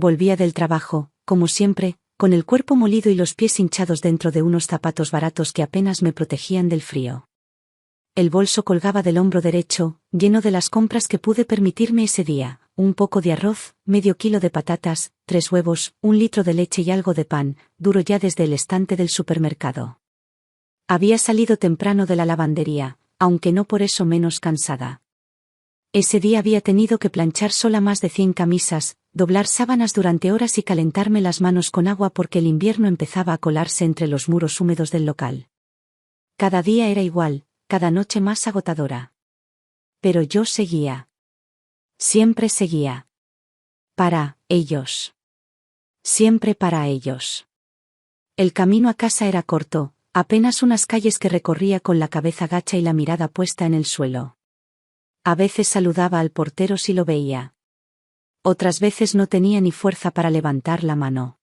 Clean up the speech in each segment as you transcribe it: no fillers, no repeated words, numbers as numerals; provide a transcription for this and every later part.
Volvía del trabajo, como siempre, con el cuerpo molido y los pies hinchados dentro de unos zapatos baratos que apenas me protegían del frío. El bolso colgaba del hombro derecho, lleno de las compras que pude permitirme ese día: un poco de arroz, medio kilo de patatas, 3 huevos, 1 litro de leche y algo de pan, duro ya desde el estante del supermercado. Había salido temprano de la lavandería, aunque no por eso menos cansada. Ese día había tenido que planchar sola más de 100 camisas, doblar sábanas durante horas y calentarme las manos con agua porque el invierno empezaba a colarse entre los muros húmedos del local. Cada día era igual, cada noche más agotadora. Pero yo seguía. Siempre seguía. Para ellos. Siempre para ellos. El camino a casa era corto, apenas unas calles que recorría con la cabeza gacha y la mirada puesta en el suelo. A veces saludaba al portero si lo veía. Otras veces no tenía ni fuerza para levantar la mano.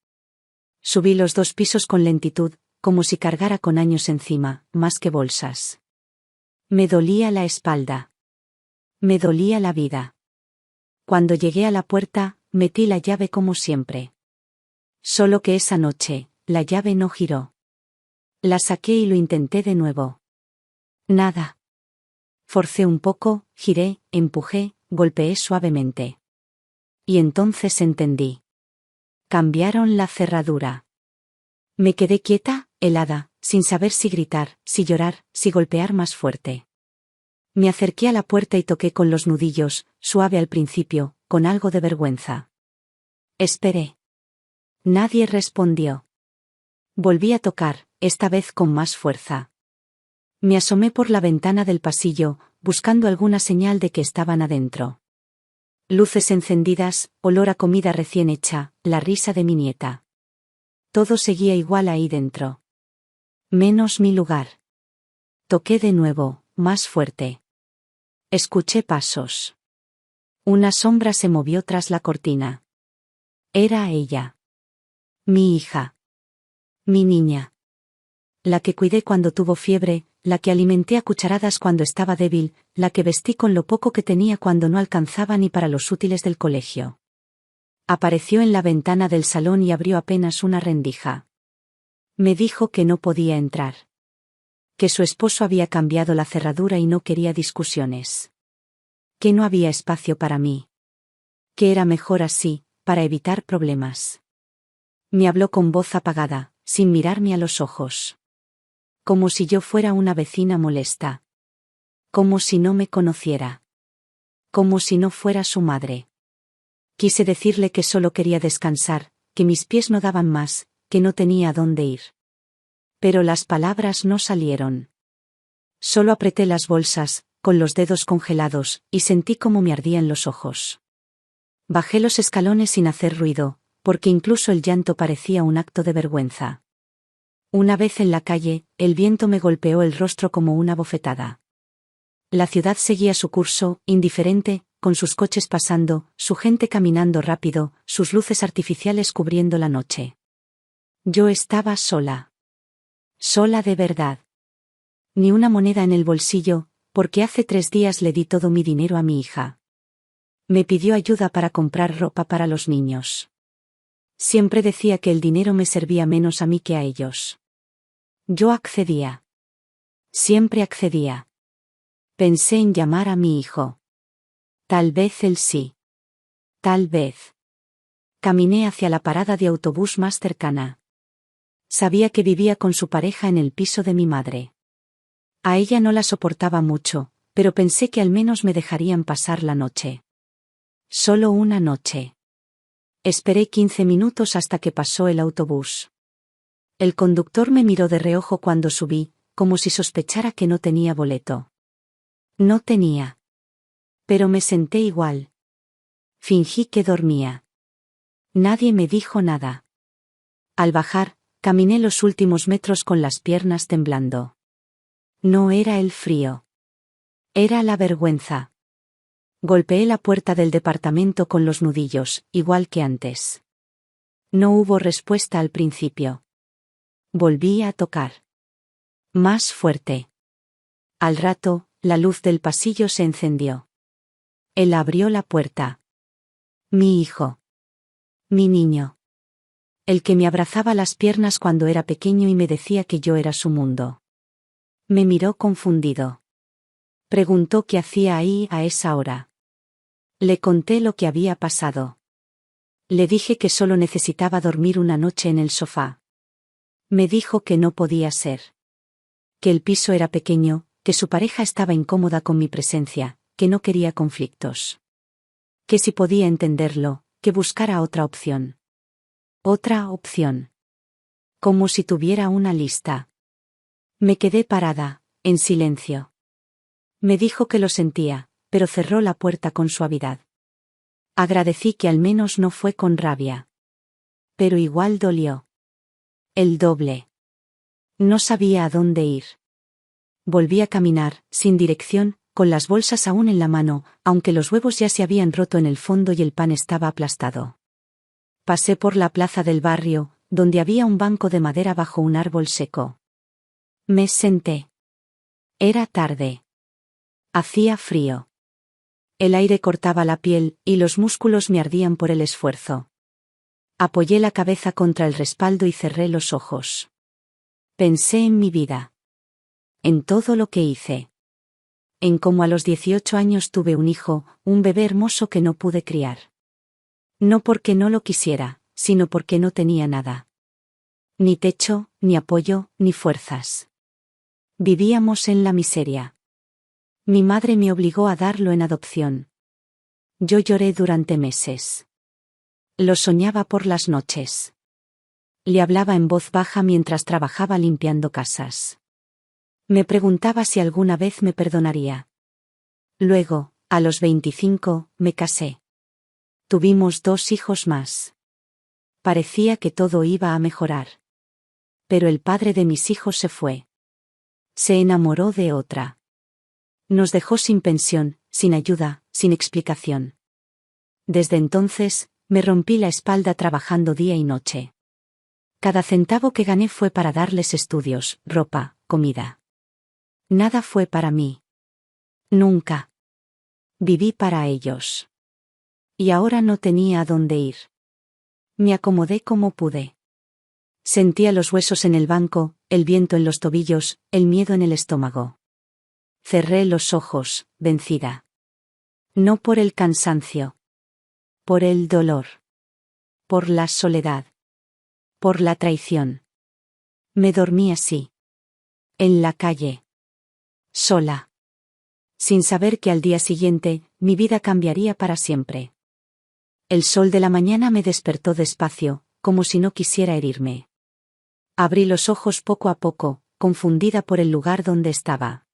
Subí los 2 pisos con lentitud, como si cargara con años encima, más que bolsas. Me dolía la espalda. Me dolía la vida. Cuando llegué a la puerta, metí la llave como siempre. Solo que esa noche, la llave no giró. La saqué y lo intenté de nuevo. Nada. Forcé un poco, giré, empujé, golpeé suavemente. Y entonces entendí. Cambiaron la cerradura. Me quedé quieta, helada, sin saber si gritar, si llorar, si golpear más fuerte. Me acerqué a la puerta y toqué con los nudillos, suave al principio, con algo de vergüenza. Esperé. Nadie respondió. Volví a tocar, esta vez con más fuerza. Me asomé por la ventana del pasillo, buscando alguna señal de que estaban adentro. Luces encendidas, olor a comida recién hecha, la risa de mi nieta. Todo seguía igual ahí dentro. Menos mi lugar. Toqué de nuevo, más fuerte. Escuché pasos. Una sombra se movió tras la cortina. Era ella. Mi hija. Mi niña. La que cuidé cuando tuvo fiebre, la que alimenté a cucharadas cuando estaba débil, la que vestí con lo poco que tenía cuando no alcanzaba ni para los útiles del colegio. Apareció en la ventana del salón y abrió apenas una rendija. Me dijo que no podía entrar. Que su esposo había cambiado la cerradura y no quería discusiones. Que no había espacio para mí. Que era mejor así, para evitar problemas. Me habló con voz apagada, sin mirarme a los ojos. Como si yo fuera una vecina molesta. Como si no me conociera. Como si no fuera su madre. Quise decirle que solo quería descansar, que mis pies no daban más, que no tenía a dónde ir. Pero las palabras no salieron. Solo apreté las bolsas, con los dedos congelados, y sentí como me ardían los ojos. Bajé los escalones sin hacer ruido, porque incluso el llanto parecía un acto de vergüenza. Una vez en la calle, el viento me golpeó el rostro como una bofetada. La ciudad seguía su curso, indiferente, con sus coches pasando, su gente caminando rápido, sus luces artificiales cubriendo la noche. Yo estaba sola. Sola de verdad. Ni una moneda en el bolsillo, porque hace 3 días le di todo mi dinero a mi hija. Me pidió ayuda para comprar ropa para los niños. Siempre decía que el dinero me servía menos a mí que a ellos. Yo accedía. Siempre accedía. Pensé en llamar a mi hijo. Tal vez él sí. Tal vez. Caminé hacia la parada de autobús más cercana. Sabía que vivía con su pareja en el piso de mi madre. A ella no la soportaba mucho, pero pensé que al menos me dejarían pasar la noche. Solo una noche. Esperé 15 minutos hasta que pasó el autobús. El conductor me miró de reojo cuando subí, como si sospechara que no tenía boleto. No tenía. Pero me senté igual. Fingí que dormía. Nadie me dijo nada. Al bajar, caminé los últimos metros con las piernas temblando. No era el frío. Era la vergüenza. Golpeé la puerta del departamento con los nudillos, igual que antes. No hubo respuesta al principio. Volví a tocar. Más fuerte. Al rato, la luz del pasillo se encendió. Él abrió la puerta. Mi hijo. Mi niño. El que me abrazaba las piernas cuando era pequeño y me decía que yo era su mundo. Me miró confundido. Preguntó qué hacía ahí a esa hora. Le conté lo que había pasado. Le dije que solo necesitaba dormir una noche en el sofá. Me dijo que no podía ser. Que el piso era pequeño, que su pareja estaba incómoda con mi presencia, que no quería conflictos. Que si podía entenderlo, que buscara otra opción. Otra opción. Como si tuviera una lista. Me quedé parada, en silencio. Me dijo que lo sentía, pero cerró la puerta con suavidad. Agradecí que al menos no fue con rabia. Pero igual dolió. El doble. No sabía a dónde ir. Volví a caminar, sin dirección, con las bolsas aún en la mano, aunque los huevos ya se habían roto en el fondo y el pan estaba aplastado. Pasé por la plaza del barrio, donde había un banco de madera bajo un árbol seco. Me senté. Era tarde. Hacía frío. El aire cortaba la piel, y los músculos me ardían por el esfuerzo. Apoyé la cabeza contra el respaldo y cerré los ojos. Pensé en mi vida. En todo lo que hice. En cómo a los 18 años tuve un hijo, un bebé hermoso que no pude criar. No porque no lo quisiera, sino porque no tenía nada. Ni techo, ni apoyo, ni fuerzas. Vivíamos en la miseria. Mi madre me obligó a darlo en adopción. Yo lloré durante meses. Lo soñaba por las noches. Le hablaba en voz baja mientras trabajaba limpiando casas. Me preguntaba si alguna vez me perdonaría. Luego, a los 25, me casé. Tuvimos 2 hijos más. Parecía que todo iba a mejorar. Pero el padre de mis hijos se fue. Se enamoró de otra. Nos dejó sin pensión, sin ayuda, sin explicación. Desde entonces, me rompí la espalda trabajando día y noche. Cada centavo que gané fue para darles estudios, ropa, comida. Nada fue para mí. Nunca. Viví para ellos. Y ahora no tenía a dónde ir. Me acomodé como pude. Sentía los huesos en el banco, el viento en los tobillos, el miedo en el estómago. Cerré los ojos, vencida. No por el cansancio. Por el dolor. Por la soledad. Por la traición. Me dormí así. En la calle. Sola. Sin saber que al día siguiente, mi vida cambiaría para siempre. El sol de la mañana me despertó despacio, como si no quisiera herirme. Abrí los ojos poco a poco, confundida por el lugar donde estaba.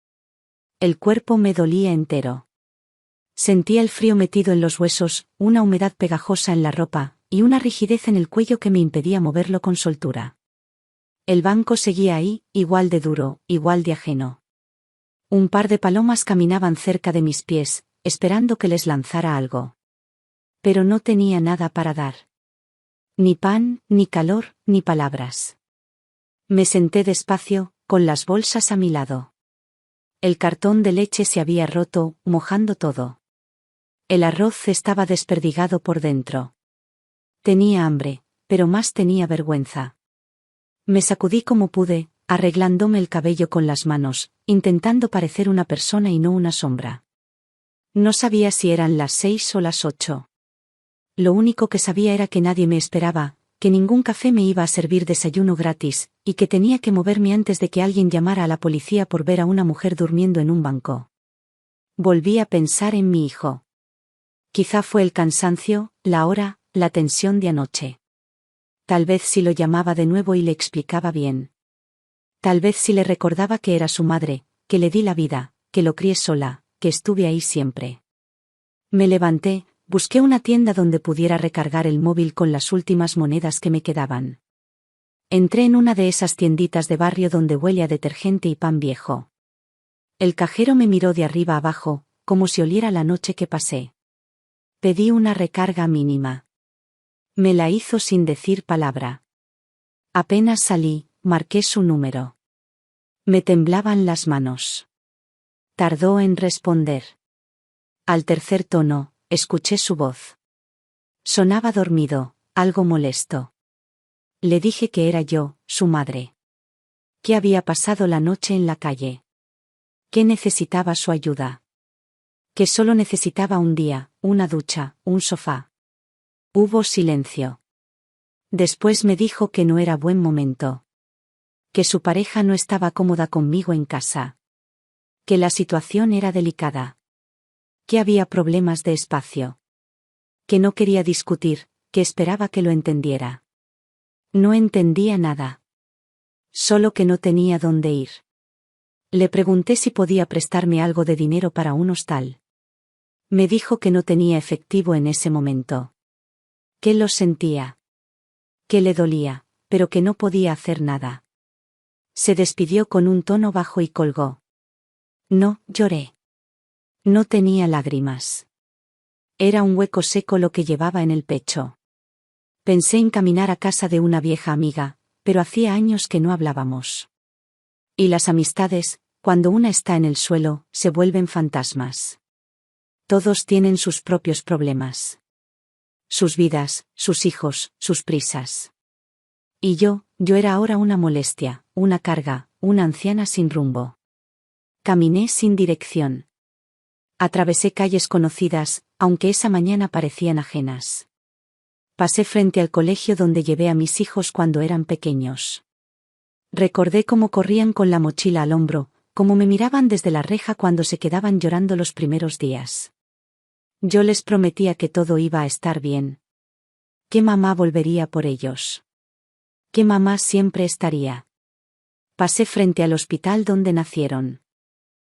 El cuerpo me dolía entero. Sentía el frío metido en los huesos, una humedad pegajosa en la ropa, y una rigidez en el cuello que me impedía moverlo con soltura. El banco seguía ahí, igual de duro, igual de ajeno. Un par de palomas caminaban cerca de mis pies, esperando que les lanzara algo. Pero no tenía nada para dar. Ni pan, ni calor, ni palabras. Me senté despacio, con las bolsas a mi lado. El cartón de leche se había roto, mojando todo. El arroz estaba desperdigado por dentro. Tenía hambre, pero más tenía vergüenza. Me sacudí como pude, arreglándome el cabello con las manos, intentando parecer una persona y no una sombra. No sabía si eran las 6 o las 8. Lo único que sabía era que nadie me esperaba, que ningún café me iba a servir desayuno gratis, y que tenía que moverme antes de que alguien llamara a la policía por ver a una mujer durmiendo en un banco. Volví a pensar en mi hijo. Quizá fue el cansancio, la hora, la tensión de anoche. Tal vez si lo llamaba de nuevo y le explicaba bien. Tal vez si le recordaba que era su madre, que le di la vida, que lo crié sola, que estuve ahí siempre. Me levanté, busqué una tienda donde pudiera recargar el móvil con las últimas monedas que me quedaban. Entré en una de esas tienditas de barrio donde huele a detergente y pan viejo. El cajero me miró de arriba abajo, como si oliera la noche que pasé. Pedí una recarga mínima. Me la hizo sin decir palabra. Apenas salí, marqué su número. Me temblaban las manos. Tardó en responder. Al tercer tono, escuché su voz. Sonaba dormido, algo molesto. Le dije que era yo, su madre. Que había pasado la noche en la calle. Que necesitaba su ayuda. Que solo necesitaba un día, una ducha, un sofá. Hubo silencio. Después me dijo que no era buen momento. Que su pareja no estaba cómoda conmigo en casa. Que la situación era delicada. Que había problemas de espacio. Que no quería discutir, que esperaba que lo entendiera. No entendía nada. Solo que no tenía dónde ir. Le pregunté si podía prestarme algo de dinero para un hostal. Me dijo que no tenía efectivo en ese momento. Que lo sentía. Que le dolía, pero que no podía hacer nada. Se despidió con un tono bajo y colgó. No, lloré. No tenía lágrimas. Era un hueco seco lo que llevaba en el pecho. Pensé en caminar a casa de una vieja amiga, pero hacía años que no hablábamos. Y las amistades, cuando una está en el suelo, se vuelven fantasmas. Todos tienen sus propios problemas. Sus vidas, sus hijos, sus prisas. Y yo era ahora una molestia, una carga, una anciana sin rumbo. Caminé sin dirección. Atravesé calles conocidas, aunque esa mañana parecían ajenas. Pasé frente al colegio donde llevé a mis hijos cuando eran pequeños. Recordé cómo corrían con la mochila al hombro, cómo me miraban desde la reja cuando se quedaban llorando los primeros días. Yo les prometía que todo iba a estar bien. Que mamá volvería por ellos. Que mamá siempre estaría. Pasé frente al hospital donde nacieron.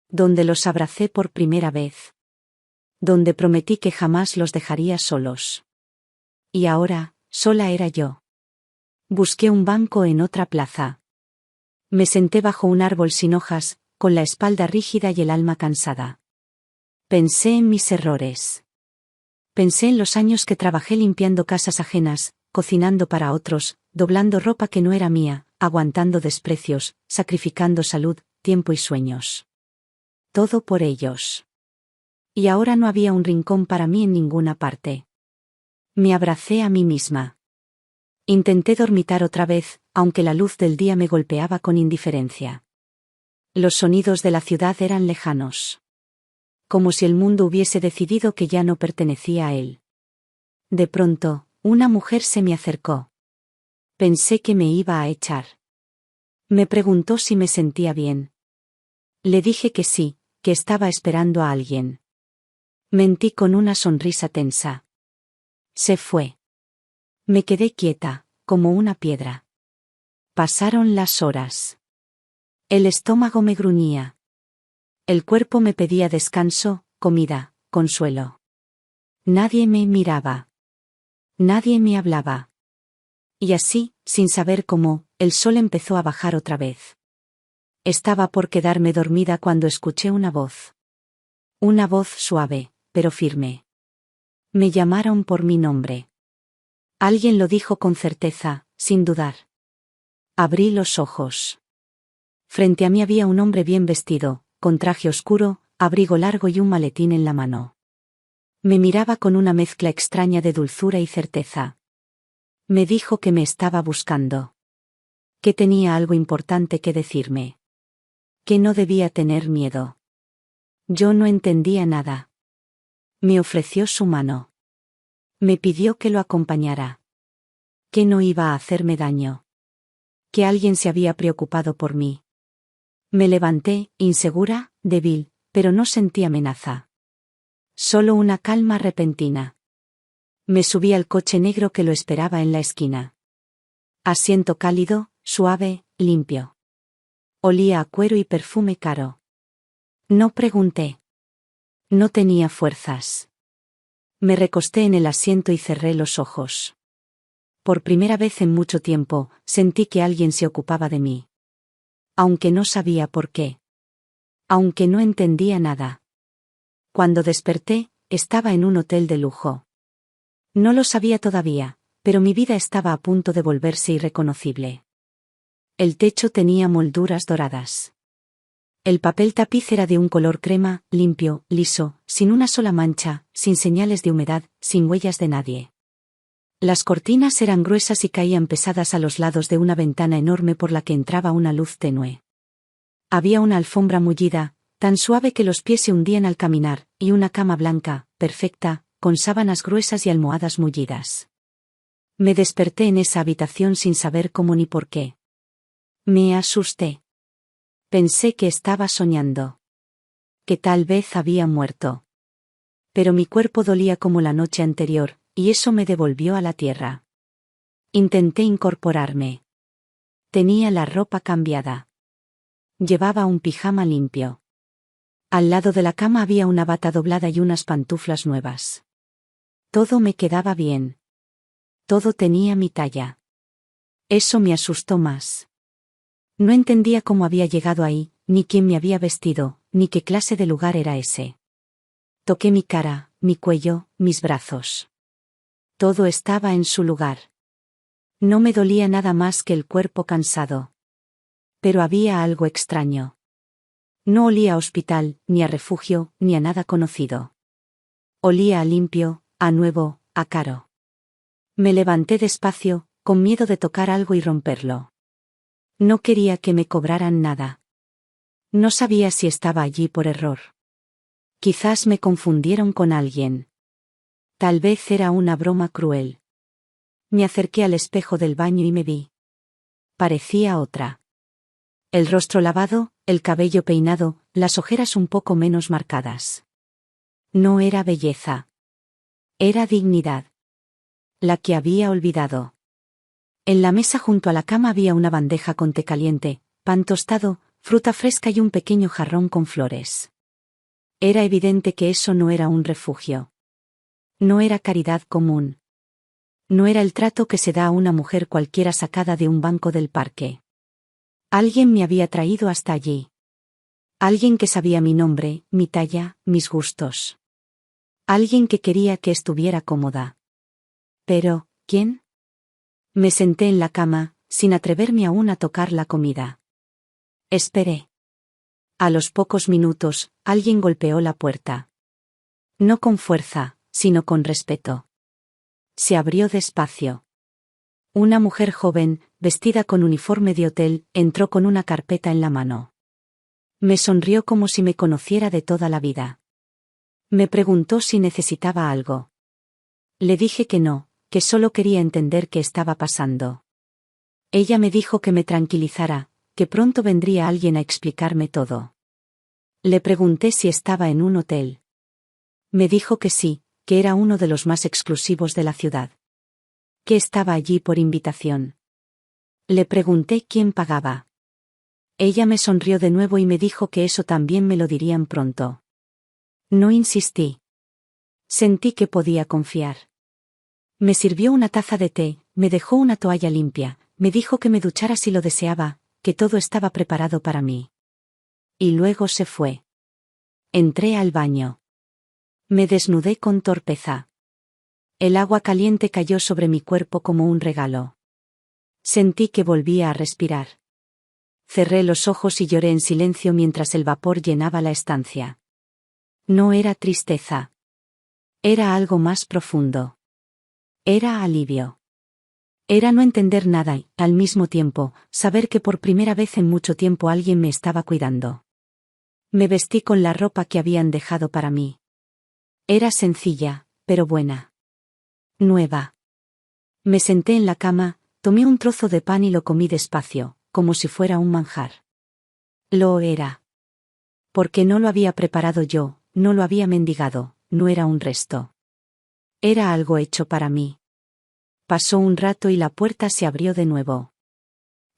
Donde los abracé por primera vez. Donde prometí que jamás los dejaría solos. Y ahora, sola era yo. Busqué un banco en otra plaza. Me senté bajo un árbol sin hojas, con la espalda rígida y el alma cansada. Pensé en mis errores. Pensé en los años que trabajé limpiando casas ajenas, cocinando para otros, doblando ropa que no era mía, aguantando desprecios, sacrificando salud, tiempo y sueños. Todo por ellos. Y ahora no había un rincón para mí en ninguna parte. Me abracé a mí misma. Intenté dormitar otra vez, aunque la luz del día me golpeaba con indiferencia. Los sonidos de la ciudad eran lejanos. Como si el mundo hubiese decidido que ya no pertenecía a él. De pronto, una mujer se me acercó. Pensé que me iba a echar. Me preguntó si me sentía bien. Le dije que sí, que estaba esperando a alguien. Mentí con una sonrisa tensa. Se fue. Me quedé quieta, como una piedra. Pasaron las horas. El estómago me gruñía. El cuerpo me pedía descanso, comida, consuelo. Nadie me miraba. Nadie me hablaba. Y así, sin saber cómo, el sol empezó a bajar otra vez. Estaba por quedarme dormida cuando escuché una voz. Una voz suave, pero firme. Me llamaron por mi nombre. Alguien lo dijo con certeza, sin dudar. Abrí los ojos. Frente a mí había un hombre bien vestido, con traje oscuro, abrigo largo y un maletín en la mano. Me miraba con una mezcla extraña de dulzura y certeza. Me dijo que me estaba buscando. Que tenía algo importante que decirme. Que no debía tener miedo. Yo no entendía nada. Me ofreció su mano. Me pidió que lo acompañara. Que no iba a hacerme daño. Que alguien se había preocupado por mí. Me levanté, insegura, débil, pero no sentí amenaza. Solo una calma repentina. Me subí al coche negro que lo esperaba en la esquina. Asiento cálido, suave, limpio. Olía a cuero y perfume caro. No pregunté. No tenía fuerzas. Me recosté en el asiento y cerré los ojos. Por primera vez en mucho tiempo, sentí que alguien se ocupaba de mí. Aunque no sabía por qué. Aunque no entendía nada. Cuando desperté, estaba en un hotel de lujo. No lo sabía todavía, pero mi vida estaba a punto de volverse irreconocible. El techo tenía molduras doradas. El papel tapiz era de un color crema, limpio, liso, sin una sola mancha, sin señales de humedad, sin huellas de nadie. Las cortinas eran gruesas y caían pesadas a los lados de una ventana enorme por la que entraba una luz tenue. Había una alfombra mullida, tan suave que los pies se hundían al caminar, y una cama blanca, perfecta, con sábanas gruesas y almohadas mullidas. Me desperté en esa habitación sin saber cómo ni por qué. Me asusté. Pensé que estaba soñando. Que tal vez había muerto. Pero mi cuerpo dolía como la noche anterior, y eso me devolvió a la tierra. Intenté incorporarme. Tenía la ropa cambiada. Llevaba un pijama limpio. Al lado de la cama había una bata doblada y unas pantuflas nuevas. Todo me quedaba bien. Todo tenía mi talla. Eso me asustó más. No entendía cómo había llegado ahí, ni quién me había vestido, ni qué clase de lugar era ese. Toqué mi cara, mi cuello, mis brazos. Todo estaba en su lugar. No me dolía nada más que el cuerpo cansado. Pero había algo extraño. No olía a hospital, ni a refugio, ni a nada conocido. Olía a limpio, a nuevo, a caro. Me levanté despacio, con miedo de tocar algo y romperlo. No quería que me cobraran nada. No sabía si estaba allí por error. Quizás me confundieron con alguien. Tal vez era una broma cruel. Me acerqué al espejo del baño y me vi. Parecía otra. El rostro lavado, el cabello peinado, las ojeras un poco menos marcadas. No era belleza. Era dignidad. La que había olvidado. En la mesa junto a la cama había una bandeja con té caliente, pan tostado, fruta fresca y un pequeño jarrón con flores. Era evidente que eso no era un refugio. No era caridad común. No era el trato que se da a una mujer cualquiera sacada de un banco del parque. Alguien me había traído hasta allí. Alguien que sabía mi nombre, mi talla, mis gustos. Alguien que quería que estuviera cómoda. Pero, ¿quién? Me senté en la cama, sin atreverme aún a tocar la comida. Esperé. A los pocos minutos, alguien golpeó la puerta. No con fuerza, sino con respeto. Se abrió despacio. Una mujer joven, vestida con uniforme de hotel, entró con una carpeta en la mano. Me sonrió como si me conociera de toda la vida. Me preguntó si necesitaba algo. Le dije que no, que solo quería entender qué estaba pasando. Ella me dijo que me tranquilizara, que pronto vendría alguien a explicarme todo. Le pregunté si estaba en un hotel. Me dijo que sí, que era uno de los más exclusivos de la ciudad. Que estaba allí por invitación. Le pregunté quién pagaba. Ella me sonrió de nuevo y me dijo que eso también me lo dirían pronto. No insistí. Sentí que podía confiar. Me sirvió una taza de té, me dejó una toalla limpia, me dijo que me duchara si lo deseaba, que todo estaba preparado para mí. Y luego se fue. Entré al baño. Me desnudé con torpeza. El agua caliente cayó sobre mi cuerpo como un regalo. Sentí que volvía a respirar. Cerré los ojos y lloré en silencio mientras el vapor llenaba la estancia. No era tristeza. Era algo más profundo. Era alivio. Era no entender nada y, al mismo tiempo, saber que por primera vez en mucho tiempo alguien me estaba cuidando. Me vestí con la ropa que habían dejado para mí. Era sencilla, pero buena. Nueva. Me senté en la cama, tomé un trozo de pan y lo comí despacio, como si fuera un manjar. Lo era. Porque no lo había preparado yo, no lo había mendigado, no era un resto. Era algo hecho para mí. Pasó un rato y la puerta se abrió de nuevo.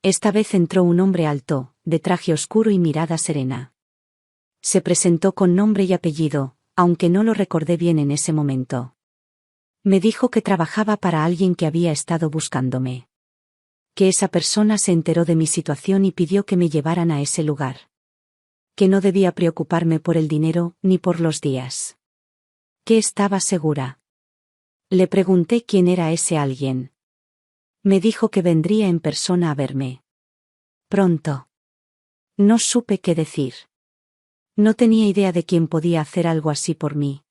Esta vez entró un hombre alto, de traje oscuro y mirada serena. Se presentó con nombre y apellido, aunque no lo recordé bien en ese momento. Me dijo que trabajaba para alguien que había estado buscándome. Que esa persona se enteró de mi situación y pidió que me llevaran a ese lugar. Que no debía preocuparme por el dinero, ni por los días. Que estaba segura. Le pregunté quién era ese alguien. Me dijo que vendría en persona a verme. Pronto. No supe qué decir. No tenía idea de quién podía hacer algo así por mí.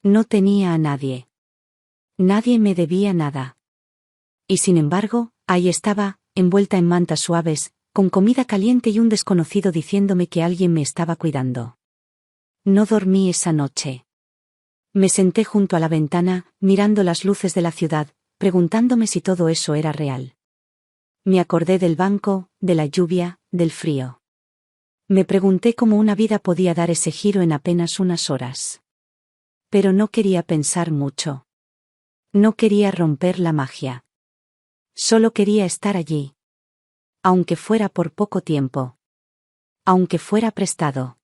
No tenía a nadie. Nadie me debía nada. Y sin embargo, ahí estaba, envuelta en mantas suaves, con comida caliente y un desconocido diciéndome que alguien me estaba cuidando. No dormí esa noche. Me senté junto a la ventana, mirando las luces de la ciudad, preguntándome si todo eso era real. Me acordé del banco, de la lluvia, del frío. Me pregunté cómo una vida podía dar ese giro en apenas unas horas. Pero no quería pensar mucho. No quería romper la magia. Solo quería estar allí. Aunque fuera por poco tiempo. Aunque fuera prestado.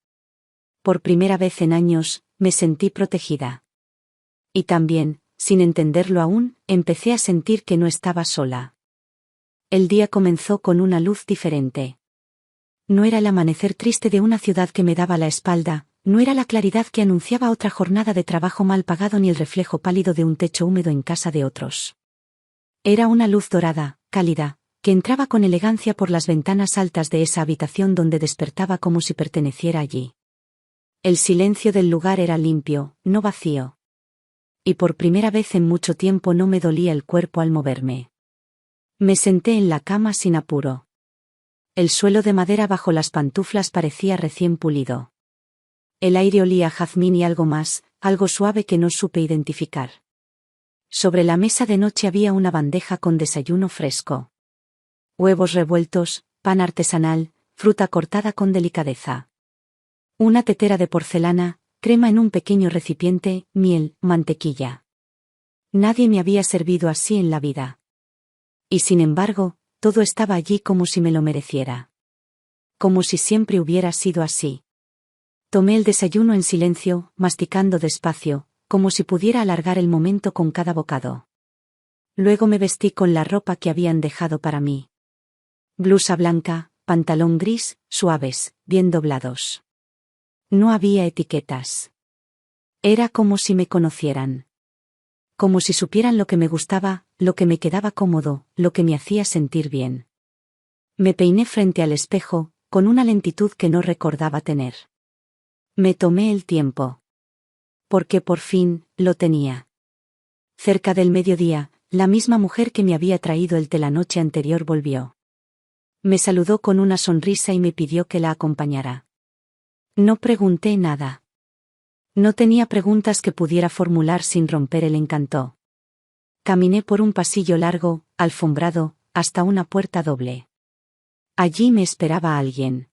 Por primera vez en años, me sentí protegida. Y también, sin entenderlo aún, empecé a sentir que no estaba sola. El día comenzó con una luz diferente. No era el amanecer triste de una ciudad que me daba la espalda, no era la claridad que anunciaba otra jornada de trabajo mal pagado ni el reflejo pálido de un techo húmedo en casa de otros. Era una luz dorada, cálida, que entraba con elegancia por las ventanas altas de esa habitación donde despertaba como si perteneciera allí. El silencio del lugar era limpio, no vacío. Y por primera vez en mucho tiempo no me dolía el cuerpo al moverme. Me senté en la cama sin apuro. El suelo de madera bajo las pantuflas parecía recién pulido. El aire olía a jazmín y algo más, algo suave que no supe identificar. Sobre la mesa de noche había una bandeja con desayuno fresco. Huevos revueltos, pan artesanal, fruta cortada con delicadeza. Una tetera de porcelana, crema en un pequeño recipiente, miel, mantequilla. Nadie me había servido así en la vida. Y sin embargo, todo estaba allí como si me lo mereciera. Como si siempre hubiera sido así. Tomé el desayuno en silencio, masticando despacio, como si pudiera alargar el momento con cada bocado. Luego me vestí con la ropa que habían dejado para mí. Blusa blanca, pantalón gris, suaves, bien doblados. No había etiquetas. Era como si me conocieran. Como si supieran lo que me gustaba, lo que me quedaba cómodo, lo que me hacía sentir bien. Me peiné frente al espejo, con una lentitud que no recordaba tener. Me tomé el tiempo. Porque por fin, lo tenía. Cerca del mediodía, la misma mujer que me había traído el té la noche anterior volvió. Me saludó con una sonrisa y me pidió que la acompañara. No pregunté nada. No tenía preguntas que pudiera formular sin romper el encanto. Caminé por un pasillo largo, alfombrado, hasta una puerta doble. Allí me esperaba alguien.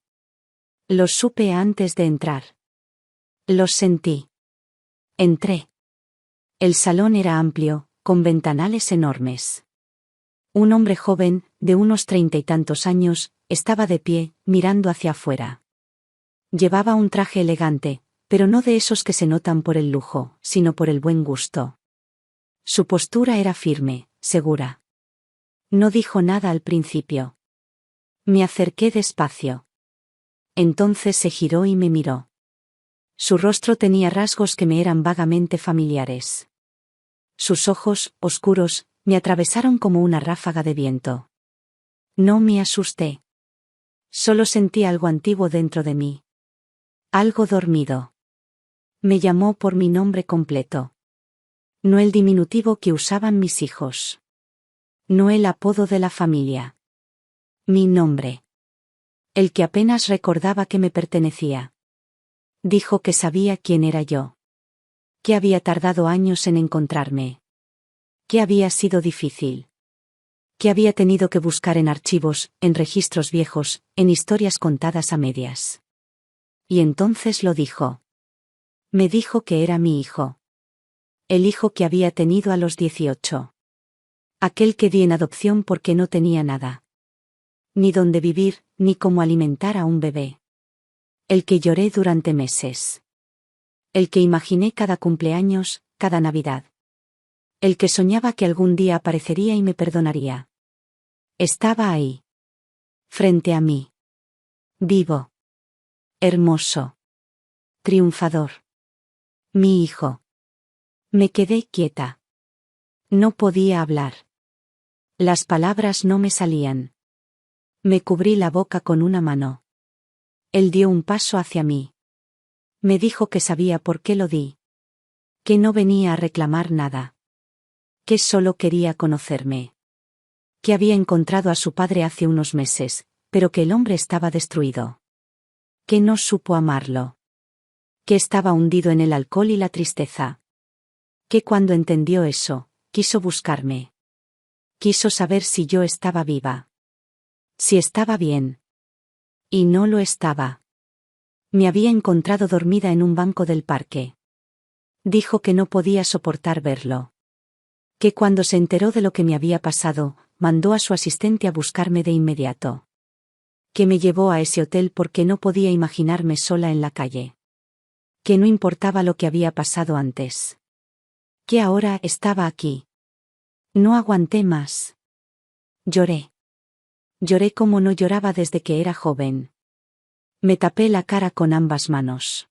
Lo supe antes de entrar. Los sentí. Entré. El salón era amplio, con ventanales enormes. Un hombre joven, de unos 30 y tantos años, estaba de pie, mirando hacia afuera. Llevaba un traje elegante, pero no de esos que se notan por el lujo, sino por el buen gusto. Su postura era firme, segura. No dijo nada al principio. Me acerqué despacio. Entonces se giró y me miró. Su rostro tenía rasgos que me eran vagamente familiares. Sus ojos, oscuros, me atravesaron como una ráfaga de viento. No me asusté. Solo sentí algo antiguo dentro de mí. Algo dormido. Me llamó por mi nombre completo. No el diminutivo que usaban mis hijos. No el apodo de la familia. Mi nombre. El que apenas recordaba que me pertenecía. Dijo que sabía quién era yo. Que había tardado años en encontrarme. Que había sido difícil. Que había tenido que buscar en archivos, en registros viejos, en historias contadas a medias. Y entonces lo dijo. Me dijo que era mi hijo. El hijo que había tenido a los 18. Aquel que di en adopción porque no tenía nada. Ni dónde vivir, ni cómo alimentar a un bebé. El que lloré durante meses. El que imaginé cada cumpleaños, cada Navidad. El que soñaba que algún día aparecería y me perdonaría. Estaba ahí. Frente a mí. Vivo. Hermoso. Triunfador. Mi hijo. Me quedé quieta. No podía hablar. Las palabras no me salían. Me cubrí la boca con una mano. Él dio un paso hacia mí. Me dijo que sabía por qué lo di. Que no venía a reclamar nada. Que solo quería conocerme. Que había encontrado a su padre hace unos meses, pero que el hombre estaba destruido. Que no supo amarlo. Que estaba hundido en el alcohol y la tristeza. Que cuando entendió eso, quiso buscarme. Quiso saber si yo estaba viva. Si estaba bien. Y no lo estaba. Me había encontrado dormida en un banco del parque. Dijo que no podía soportar verlo. Que cuando se enteró de lo que me había pasado, mandó a su asistente a buscarme de inmediato. Que me llevó a ese hotel porque no podía imaginarme sola en la calle. Que no importaba lo que había pasado antes. Que ahora estaba aquí. No aguanté más. Lloré. Lloré como no lloraba desde que era joven. Me tapé la cara con ambas manos.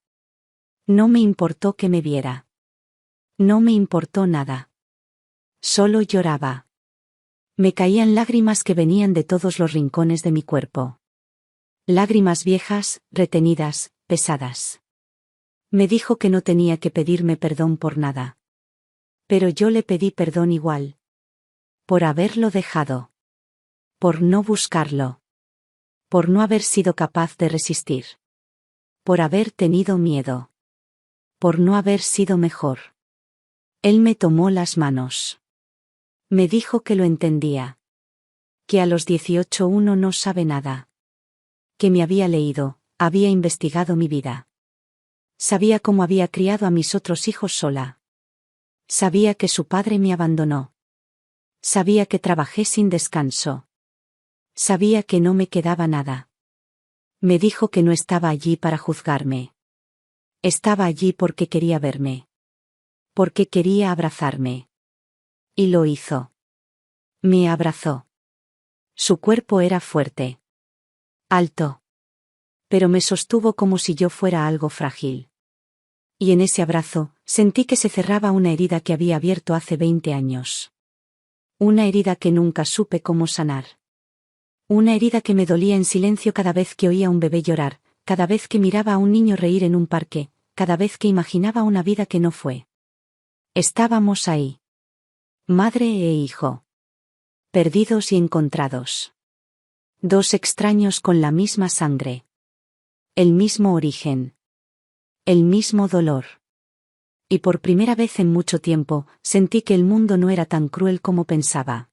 No me importó que me viera. No me importó nada. Solo lloraba. Me caían lágrimas que venían de todos los rincones de mi cuerpo. Lágrimas viejas, retenidas, pesadas. Me dijo que no tenía que pedirme perdón por nada. Pero yo le pedí perdón igual. Por haberlo dejado. Por no buscarlo. Por no haber sido capaz de resistir. Por haber tenido miedo. Por no haber sido mejor. Él me tomó las manos. Me dijo que lo entendía. Que a los 18 uno no sabe nada. Que me había leído, había investigado mi vida. Sabía cómo había criado a mis otros hijos sola. Sabía que su padre me abandonó. Sabía que trabajé sin descanso. Sabía que no me quedaba nada. Me dijo que no estaba allí para juzgarme. Estaba allí porque quería verme. Porque quería abrazarme. Y lo hizo. Me abrazó. Su cuerpo era fuerte. Alto. Pero me sostuvo como si yo fuera algo frágil. Y en ese abrazo, sentí que se cerraba una herida que había abierto hace 20 años. Una herida que nunca supe cómo sanar. Una herida que me dolía en silencio cada vez que oía a un bebé llorar, cada vez que miraba a un niño reír en un parque, cada vez que imaginaba una vida que no fue. Estábamos ahí. Madre e hijo. Perdidos y encontrados. Dos extraños con la misma sangre. El mismo origen. El mismo dolor. Y por primera vez en mucho tiempo, sentí que el mundo no era tan cruel como pensaba.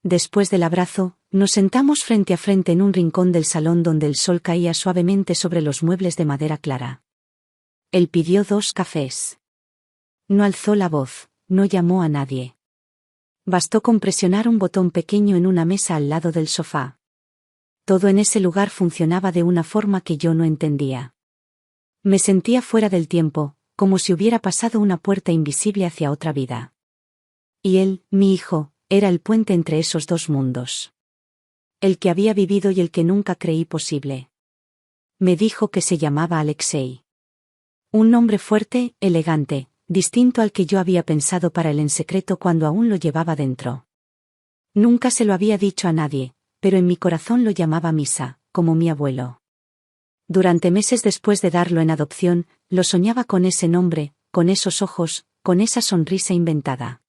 Después del abrazo, nos sentamos frente a frente en un rincón del salón donde el sol caía suavemente sobre los muebles de madera clara. Él pidió 2 cafés. No alzó la voz, no llamó a nadie. Bastó con presionar un botón pequeño en una mesa al lado del sofá. Todo en ese lugar funcionaba de una forma que yo no entendía. Me sentía fuera del tiempo, como si hubiera pasado una puerta invisible hacia otra vida. Y él, mi hijo, era el puente entre esos dos mundos. El que había vivido y el que nunca creí posible. Me dijo que se llamaba Alexei. Un nombre fuerte, elegante, distinto al que yo había pensado para él en secreto cuando aún lo llevaba dentro. Nunca se lo había dicho a nadie, pero en mi corazón lo llamaba Misa, como mi abuelo. Durante meses después de darlo en adopción, lo soñaba con ese nombre, con esos ojos, con esa sonrisa inventada.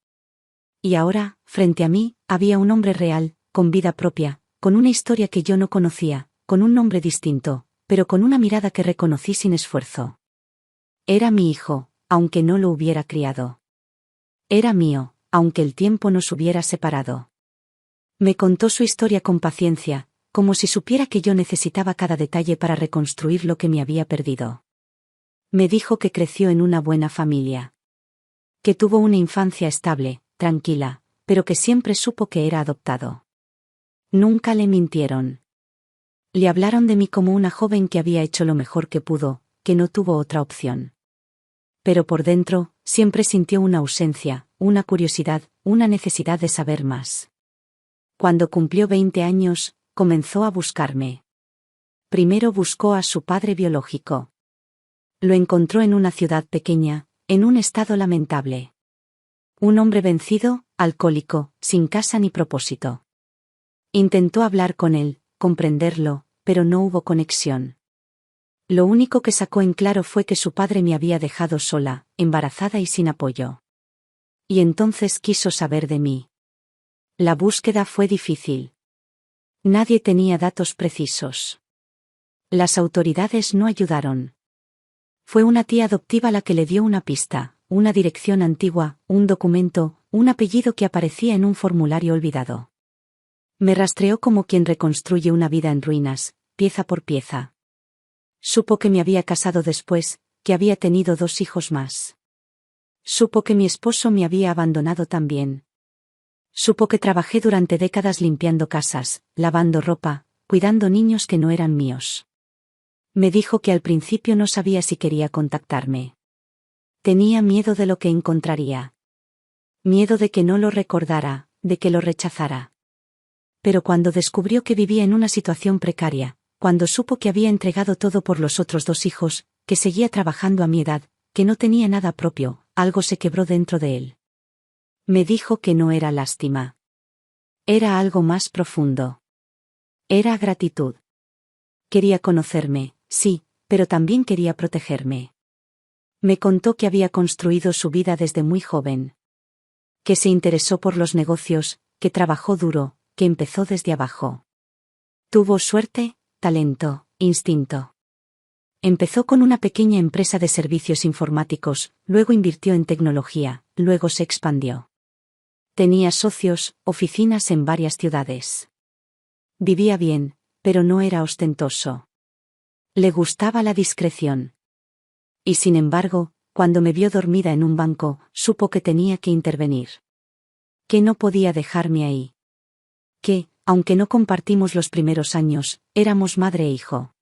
Y ahora, frente a mí, había un hombre real, con vida propia, con una historia que yo no conocía, con un nombre distinto, pero con una mirada que reconocí sin esfuerzo. Era mi hijo, aunque no lo hubiera criado. Era mío, aunque el tiempo nos hubiera separado. Me contó su historia con paciencia, como si supiera que yo necesitaba cada detalle para reconstruir lo que me había perdido. Me dijo que creció en una buena familia. Que tuvo una infancia estable, tranquila, pero que siempre supo que era adoptado. Nunca le mintieron. Le hablaron de mí como una joven que había hecho lo mejor que pudo, que no tuvo otra opción. Pero por dentro, siempre sintió una ausencia, una curiosidad, una necesidad de saber más. Cuando cumplió 20 años, comenzó a buscarme. Primero buscó a su padre biológico. Lo encontró en una ciudad pequeña, en un estado lamentable. Un hombre vencido, alcohólico, sin casa ni propósito. Intentó hablar con él, comprenderlo, pero no hubo conexión. Lo único que sacó en claro fue que su padre me había dejado sola, embarazada y sin apoyo. Y entonces quiso saber de mí. La búsqueda fue difícil. Nadie tenía datos precisos. Las autoridades no ayudaron. Fue una tía adoptiva la que le dio una pista, una dirección antigua, un documento, un apellido que aparecía en un formulario olvidado. Me rastreó como quien reconstruye una vida en ruinas, pieza por pieza. Supo que me había casado después, que había tenido 2 hijos más. Supo que mi esposo me había abandonado también. Supo que trabajé durante décadas limpiando casas, lavando ropa, cuidando niños que no eran míos. Me dijo que al principio no sabía si quería contactarme. Tenía miedo de lo que encontraría. Miedo de que no lo recordara, de que lo rechazara. Pero cuando descubrió que vivía en una situación precaria, cuando supo que había entregado todo por los otros 2 hijos, que seguía trabajando a mi edad, que no tenía nada propio, algo se quebró dentro de él. Me dijo que no era lástima. Era algo más profundo. Era gratitud. Quería conocerme, sí, pero también quería protegerme. Me contó que había construido su vida desde muy joven. Que se interesó por los negocios, que trabajó duro, que empezó desde abajo. Tuvo suerte, talento, instinto. Empezó con una pequeña empresa de servicios informáticos, luego invirtió en tecnología, luego se expandió. Tenía socios, oficinas en varias ciudades. Vivía bien, pero no era ostentoso. Le gustaba la discreción. Y sin embargo, cuando me vio dormida en un banco, supo que tenía que intervenir. Que no podía dejarme ahí. Que, aunque no compartimos los primeros años, éramos madre e hijo.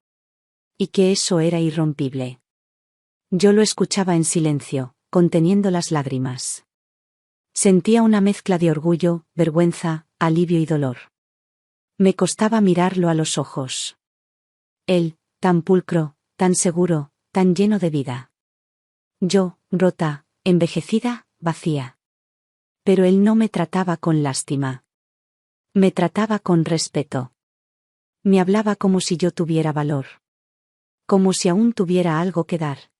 Y que eso era irrompible. Yo lo escuchaba en silencio, conteniendo las lágrimas. Sentía una mezcla de orgullo, vergüenza, alivio y dolor. Me costaba mirarlo a los ojos. Él, tan pulcro, tan seguro, tan lleno de vida. Yo, rota, envejecida, vacía. Pero él no me trataba con lástima. Me trataba con respeto. Me hablaba como si yo tuviera valor. Como si aún tuviera algo que dar.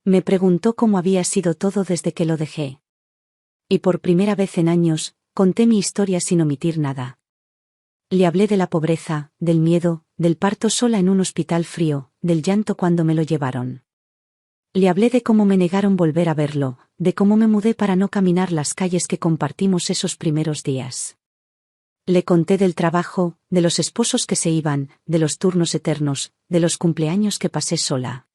Me preguntó cómo había sido todo desde que lo dejé. Y por primera vez en años, conté mi historia sin omitir nada. Le hablé de la pobreza, del miedo, del parto sola en un hospital frío, del llanto cuando me lo llevaron. Le hablé de cómo me negaron volver a verlo, de cómo me mudé para no caminar las calles que compartimos esos primeros días. Le conté del trabajo, de los esposos que se iban, de los turnos eternos, de los cumpleaños que pasé sola.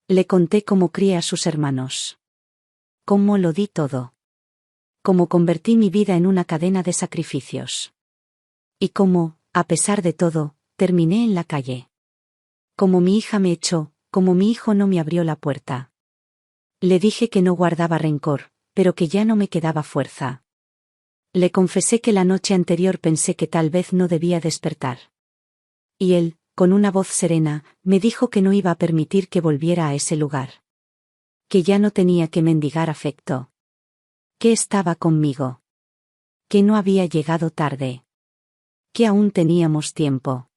Le conté cómo crié a sus hermanos. Cómo lo di todo. Cómo convertí mi vida en una cadena de sacrificios. Y cómo, a pesar de todo, terminé en la calle. Cómo mi hija me echó, cómo mi hijo no me abrió la puerta. Le dije que no guardaba rencor, pero que ya no me quedaba fuerza. Le confesé que la noche anterior pensé que tal vez no debía despertar. Y él, con una voz serena, me dijo que no iba a permitir que volviera a ese lugar. Que ya no tenía que mendigar afecto. Que estaba conmigo. Que no había llegado tarde. Que aún teníamos tiempo.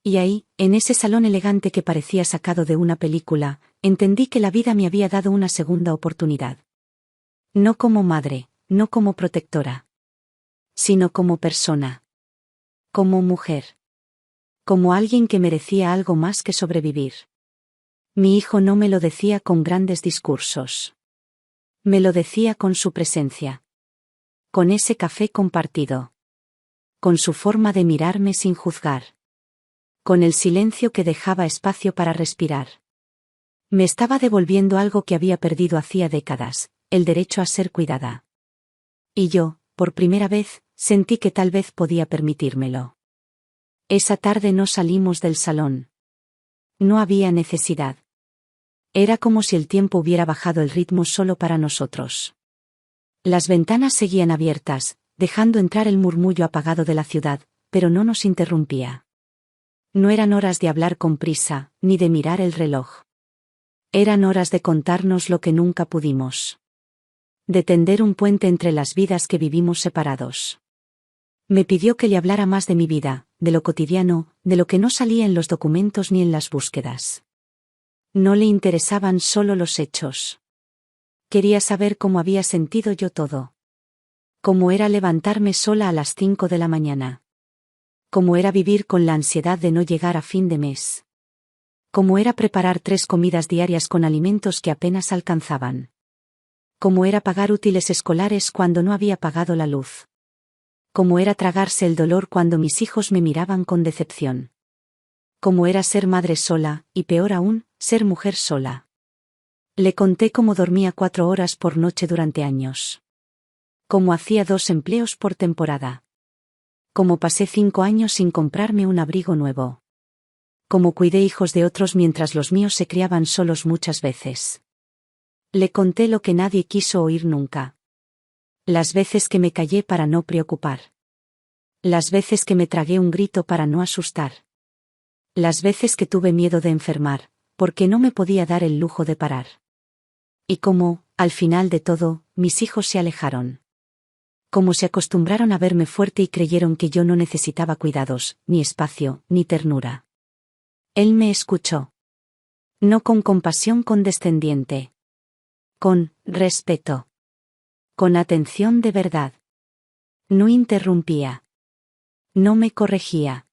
Y ahí, en ese salón elegante que parecía sacado de una película, entendí que la vida me había dado una segunda oportunidad. No como madre, no como protectora. Sino como persona. Como mujer. Como alguien que merecía algo más que sobrevivir. Mi hijo no me lo decía con grandes discursos. Me lo decía con su presencia. Con ese café compartido. Con su forma de mirarme sin juzgar. Con el silencio que dejaba espacio para respirar. Me estaba devolviendo algo que había perdido hacía décadas, el derecho a ser cuidada. Y yo, por primera vez, sentí que tal vez podía permitírmelo. Esa tarde no salimos del salón. No había necesidad. Era como si el tiempo hubiera bajado el ritmo solo para nosotros. Las ventanas seguían abiertas, dejando entrar el murmullo apagado de la ciudad, pero no nos interrumpía. No eran horas de hablar con prisa, ni de mirar el reloj. Eran horas de contarnos lo que nunca pudimos. De tender un puente entre las vidas que vivimos separados. Me pidió que le hablara más de mi vida, de lo cotidiano, de lo que no salía en los documentos ni en las búsquedas. No le interesaban solo los hechos. Quería saber cómo había sentido yo todo. Cómo era levantarme sola a las 5 de la mañana. Cómo era vivir con la ansiedad de no llegar a fin de mes. Cómo era preparar 3 comidas diarias con alimentos que apenas alcanzaban. Cómo era pagar útiles escolares cuando no había pagado la luz. Cómo era tragarse el dolor cuando mis hijos me miraban con decepción. Cómo era ser madre sola, y peor aún, ser mujer sola. Le conté cómo dormía 4 horas por noche durante años. Cómo hacía 2 empleos por temporada. Cómo pasé 5 años sin comprarme un abrigo nuevo. Cómo cuidé hijos de otros mientras los míos se criaban solos muchas veces. Le conté lo que nadie quiso oír nunca. Las veces que me callé para no preocupar. Las veces que me tragué un grito para no asustar. Las veces que tuve miedo de enfermar, porque no me podía dar el lujo de parar. Y cómo, al final de todo, mis hijos se alejaron. Cómo se acostumbraron a verme fuerte y creyeron que yo no necesitaba cuidados, ni espacio, ni ternura. Él me escuchó. No con compasión condescendiente. Con respeto. Con atención de verdad. No interrumpía. No me corregía.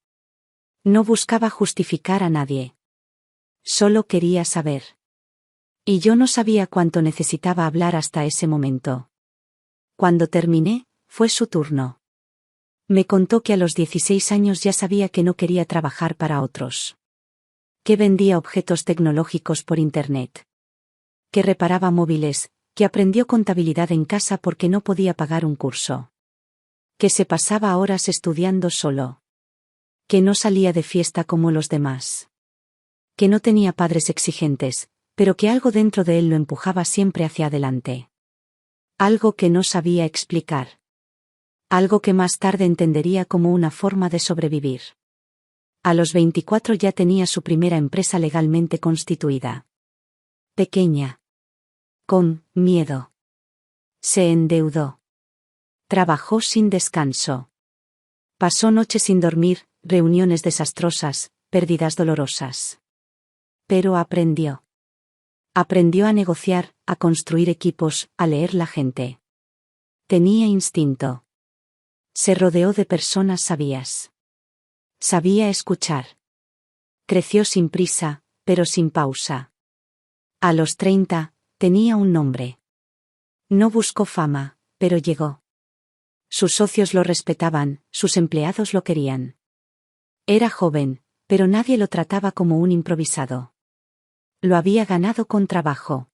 No buscaba justificar a nadie. Solo quería saber. Y yo no sabía cuánto necesitaba hablar hasta ese momento. Cuando terminé, fue su turno. Me contó que a los 16 años ya sabía que no quería trabajar para otros. Que vendía objetos tecnológicos por Internet. Que reparaba móviles, que aprendió contabilidad en casa porque no podía pagar un curso. Que se pasaba horas estudiando solo. Que no salía de fiesta como los demás. Que no tenía padres exigentes, pero que algo dentro de él lo empujaba siempre hacia adelante. Algo que no sabía explicar. Algo que más tarde entendería como una forma de sobrevivir. A los 24 ya tenía su primera empresa legalmente constituida. Pequeña. Con miedo. Se endeudó. Trabajó sin descanso. Pasó noches sin dormir, reuniones desastrosas, pérdidas dolorosas. Pero aprendió. Aprendió a negociar, a construir equipos, a leer la gente. Tenía instinto. Se rodeó de personas sabias. Sabía escuchar. Creció sin prisa, pero sin pausa. A los 30, tenía un nombre. No buscó fama, pero llegó. Sus socios lo respetaban, sus empleados lo querían. Era joven, pero nadie lo trataba como un improvisado. Lo había ganado con trabajo.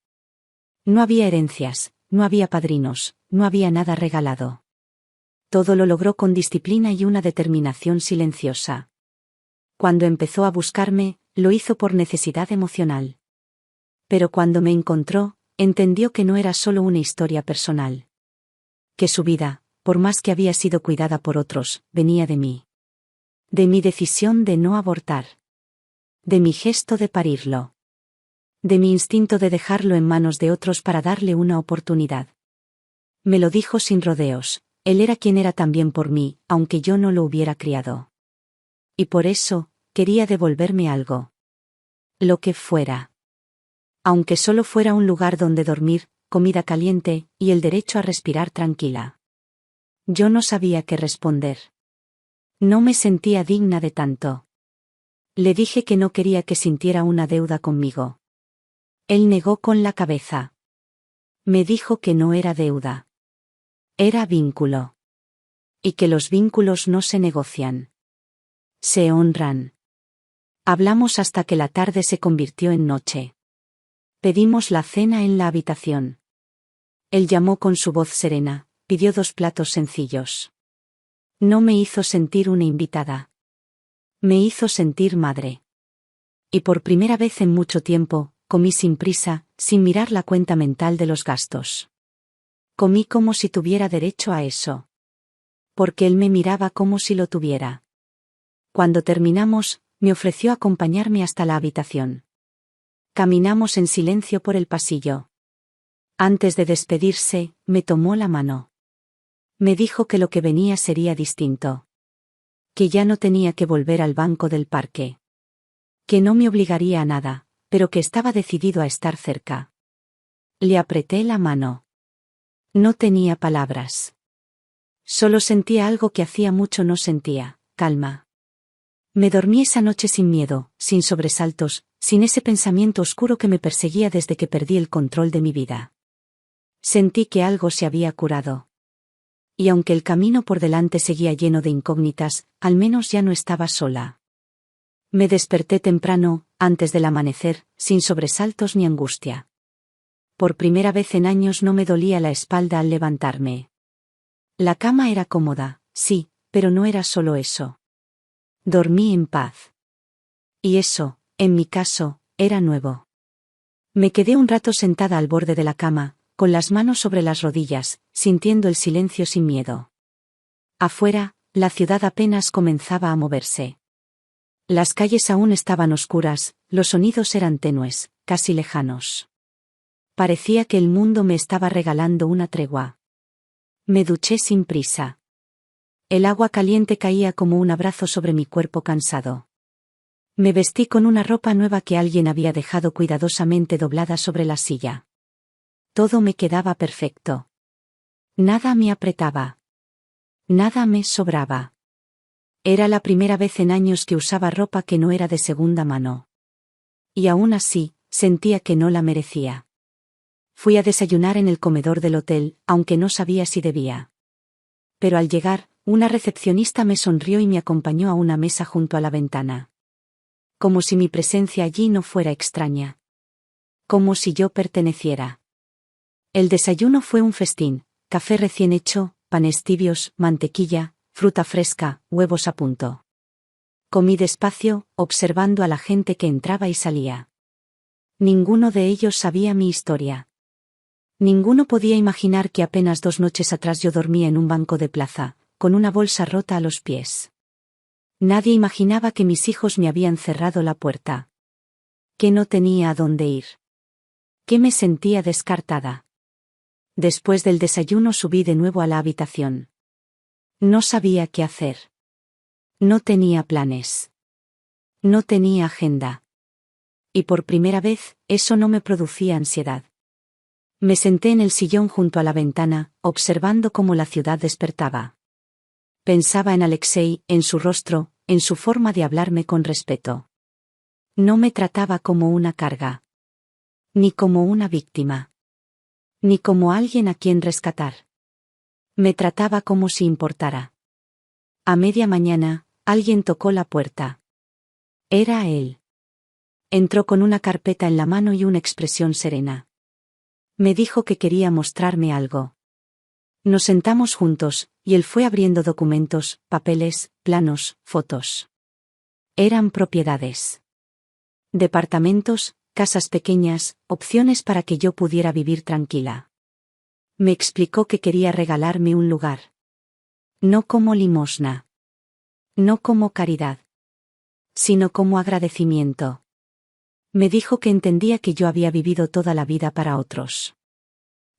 No había herencias, no había padrinos, no había nada regalado. Todo lo logró con disciplina y una determinación silenciosa. Cuando empezó a buscarme, lo hizo por necesidad emocional. Pero cuando me encontró, entendió que no era solo una historia personal. Que su vida, por más que había sido cuidada por otros, venía de mí. De mi decisión de no abortar. De mi gesto de parirlo. De mi instinto de dejarlo en manos de otros para darle una oportunidad. Me lo dijo sin rodeos, él era quien era también por mí, aunque yo no lo hubiera criado. Y por eso, quería devolverme algo. Lo que fuera. Aunque solo fuera un lugar donde dormir, comida caliente, y el derecho a respirar tranquila. Yo no sabía qué responder. No me sentía digna de tanto. Le dije que no quería que sintiera una deuda conmigo. Él negó con la cabeza. Me dijo que no era deuda. Era vínculo. Y que los vínculos no se negocian. Se honran. Hablamos hasta que la tarde se convirtió en noche. Pedimos la cena en la habitación. Él llamó con su voz serena, pidió 2 platos sencillos. No me hizo sentir una invitada. Me hizo sentir madre. Y por primera vez en mucho tiempo, comí sin prisa, sin mirar la cuenta mental de los gastos. Comí como si tuviera derecho a eso. Porque él me miraba como si lo tuviera. Cuando terminamos, me ofreció acompañarme hasta la habitación. Caminamos en silencio por el pasillo. Antes de despedirse, me tomó la mano. Me dijo que lo que venía sería distinto. Que ya no tenía que volver al banco del parque. Que no me obligaría a nada, pero que estaba decidido a estar cerca. Le apreté la mano. No tenía palabras. Solo sentía algo que hacía mucho no sentía, calma. Me dormí esa noche sin miedo, sin sobresaltos, sin ese pensamiento oscuro que me perseguía desde que perdí el control de mi vida. Sentí que algo se había curado. Y aunque el camino por delante seguía lleno de incógnitas, al menos ya no estaba sola. Me desperté temprano, antes del amanecer, sin sobresaltos ni angustia. Por primera vez en años no me dolía la espalda al levantarme. La cama era cómoda, sí, pero no era solo eso. Dormí en paz. Y eso, en mi caso, era nuevo. Me quedé un rato sentada al borde de la cama, con las manos sobre las rodillas, sintiendo el silencio sin miedo. Afuera, la ciudad apenas comenzaba a moverse. Las calles aún estaban oscuras, los sonidos eran tenues, casi lejanos. Parecía que el mundo me estaba regalando una tregua. Me duché sin prisa. El agua caliente caía como un abrazo sobre mi cuerpo cansado. Me vestí con una ropa nueva que alguien había dejado cuidadosamente doblada sobre la silla. Todo me quedaba perfecto. Nada me apretaba. Nada me sobraba. Era la primera vez en años que usaba ropa que no era de segunda mano. Y aún así, sentía que no la merecía. Fui a desayunar en el comedor del hotel, aunque no sabía si debía. Pero al llegar, una recepcionista me sonrió y me acompañó a una mesa junto a la ventana. Como si mi presencia allí no fuera extraña. Como si yo perteneciera. El desayuno fue un festín: café recién hecho, panes tibios, mantequilla, fruta fresca, huevos a punto. Comí despacio, observando a la gente que entraba y salía. Ninguno de ellos sabía mi historia. Ninguno podía imaginar que apenas 2 noches atrás yo dormía en un banco de plaza, con una bolsa rota a los pies. Nadie imaginaba que mis hijos me habían cerrado la puerta. Que no tenía a dónde ir. Que me sentía descartada. Después del desayuno subí de nuevo a la habitación. No sabía qué hacer. No tenía planes. No tenía agenda. Y por primera vez, eso no me producía ansiedad. Me senté en el sillón junto a la ventana, observando cómo la ciudad despertaba. Pensaba en Alexei, en su rostro, en su forma de hablarme con respeto. No me trataba como una carga. Ni como una víctima. Ni como alguien a quien rescatar. Me trataba como si importara. A media mañana, alguien tocó la puerta. Era él. Entró con una carpeta en la mano y una expresión serena. Me dijo que quería mostrarme algo. Nos sentamos juntos, y él fue abriendo documentos, papeles, planos, fotos. Eran propiedades. Departamentos, casas pequeñas, opciones para que yo pudiera vivir tranquila. Me explicó que quería regalarme un lugar. No como limosna. No como caridad. Sino como agradecimiento. Me dijo que entendía que yo había vivido toda la vida para otros.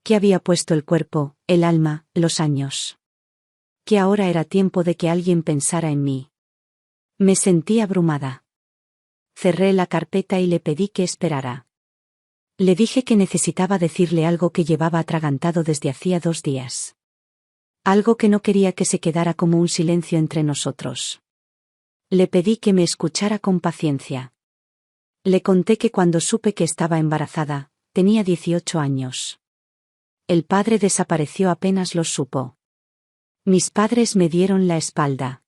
Que había puesto el cuerpo, el alma, los años. Que ahora era tiempo de que alguien pensara en mí. Me sentí abrumada. Cerré la carpeta y le pedí que esperara. Le dije que necesitaba decirle algo que llevaba atragantado desde hacía 2 días. Algo que no quería que se quedara como un silencio entre nosotros. Le pedí que me escuchara con paciencia. Le conté que cuando supe que estaba embarazada, tenía 18 años. El padre desapareció apenas lo supo. Mis padres me dieron la espalda.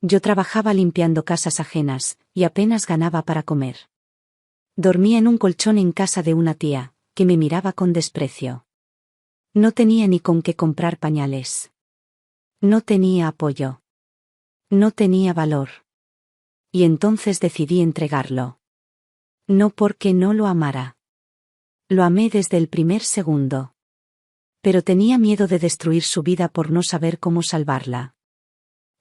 Yo trabajaba limpiando casas ajenas, y apenas ganaba para comer. Dormía en un colchón en casa de una tía, que me miraba con desprecio. No tenía ni con qué comprar pañales. No tenía apoyo. No tenía valor. Y entonces decidí entregarlo. No porque no lo amara. Lo amé desde el primer segundo. Pero tenía miedo de destruir su vida por no saber cómo salvarla.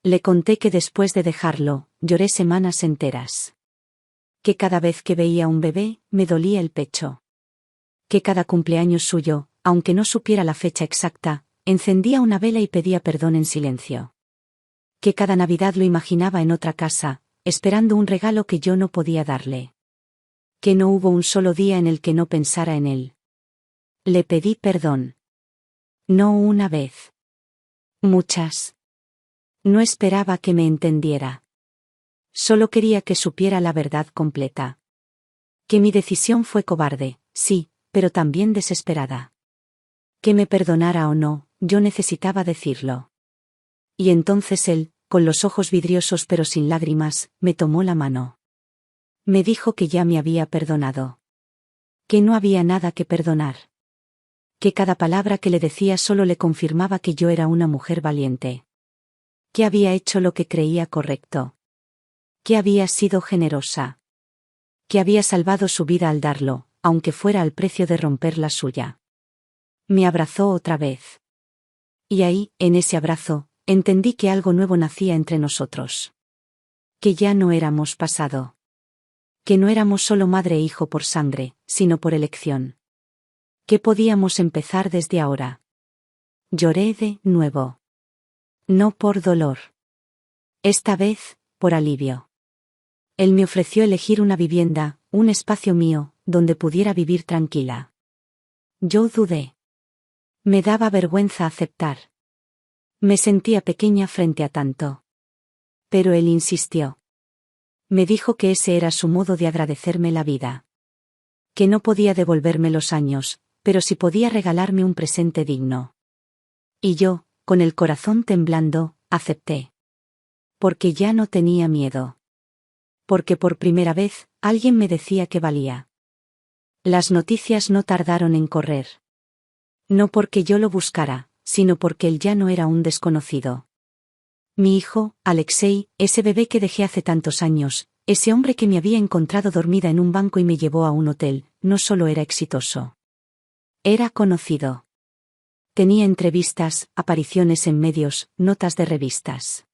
Le conté que después de dejarlo, lloré semanas enteras. Que cada vez que veía un bebé, me dolía el pecho. Que cada cumpleaños suyo, aunque no supiera la fecha exacta, encendía una vela y pedía perdón en silencio. Que cada Navidad lo imaginaba en otra casa, esperando un regalo que yo no podía darle. Que no hubo un solo día en el que no pensara en él. Le pedí perdón. No una vez. Muchas. No esperaba que me entendiera. Solo quería que supiera la verdad completa. Que mi decisión fue cobarde, sí, pero también desesperada. Que me perdonara o no, yo necesitaba decirlo. Y entonces él, con los ojos vidriosos pero sin lágrimas, me tomó la mano. Me dijo que ya me había perdonado. Que no había nada que perdonar. Que cada palabra que le decía solo le confirmaba que yo era una mujer valiente. Que había hecho lo que creía correcto. Que había sido generosa. Que había salvado su vida al darlo, aunque fuera al precio de romper la suya. Me abrazó otra vez. Y ahí, en ese abrazo, entendí que algo nuevo nacía entre nosotros. Que ya no éramos pasado. Que no éramos solo madre e hijo por sangre, sino por elección. Que podíamos empezar desde ahora. Lloré de nuevo. No por dolor. Esta vez, por alivio. Él me ofreció elegir una vivienda, un espacio mío, donde pudiera vivir tranquila. Yo dudé. Me daba vergüenza aceptar. Me sentía pequeña frente a tanto. Pero él insistió. Me dijo que ese era su modo de agradecerme la vida. Que no podía devolverme los años, pero sí podía regalarme un presente digno. Y yo, con el corazón temblando, acepté. Porque ya no tenía miedo. Porque por primera vez, alguien me decía que valía. Las noticias no tardaron en correr. No porque yo lo buscara, sino porque él ya no era un desconocido. Mi hijo, Alexei, ese bebé que dejé hace tantos años, ese hombre que me había encontrado dormida en un banco y me llevó a un hotel, no solo era exitoso. Era conocido. Tenía entrevistas, apariciones en medios, notas de revistas.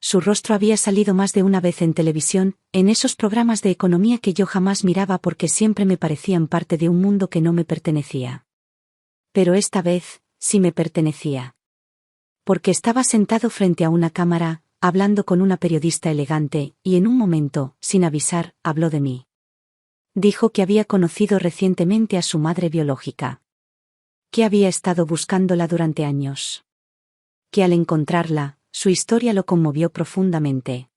Su rostro había salido más de una vez en televisión, en esos programas de economía que yo jamás miraba porque siempre me parecían parte de un mundo que no me pertenecía. Pero esta vez, sí me pertenecía. Porque estaba sentado frente a una cámara, hablando con una periodista elegante, y en un momento, sin avisar, habló de mí. Dijo que había conocido recientemente a su madre biológica. Que había estado buscándola durante años. Que al encontrarla, su historia lo conmovió profundamente.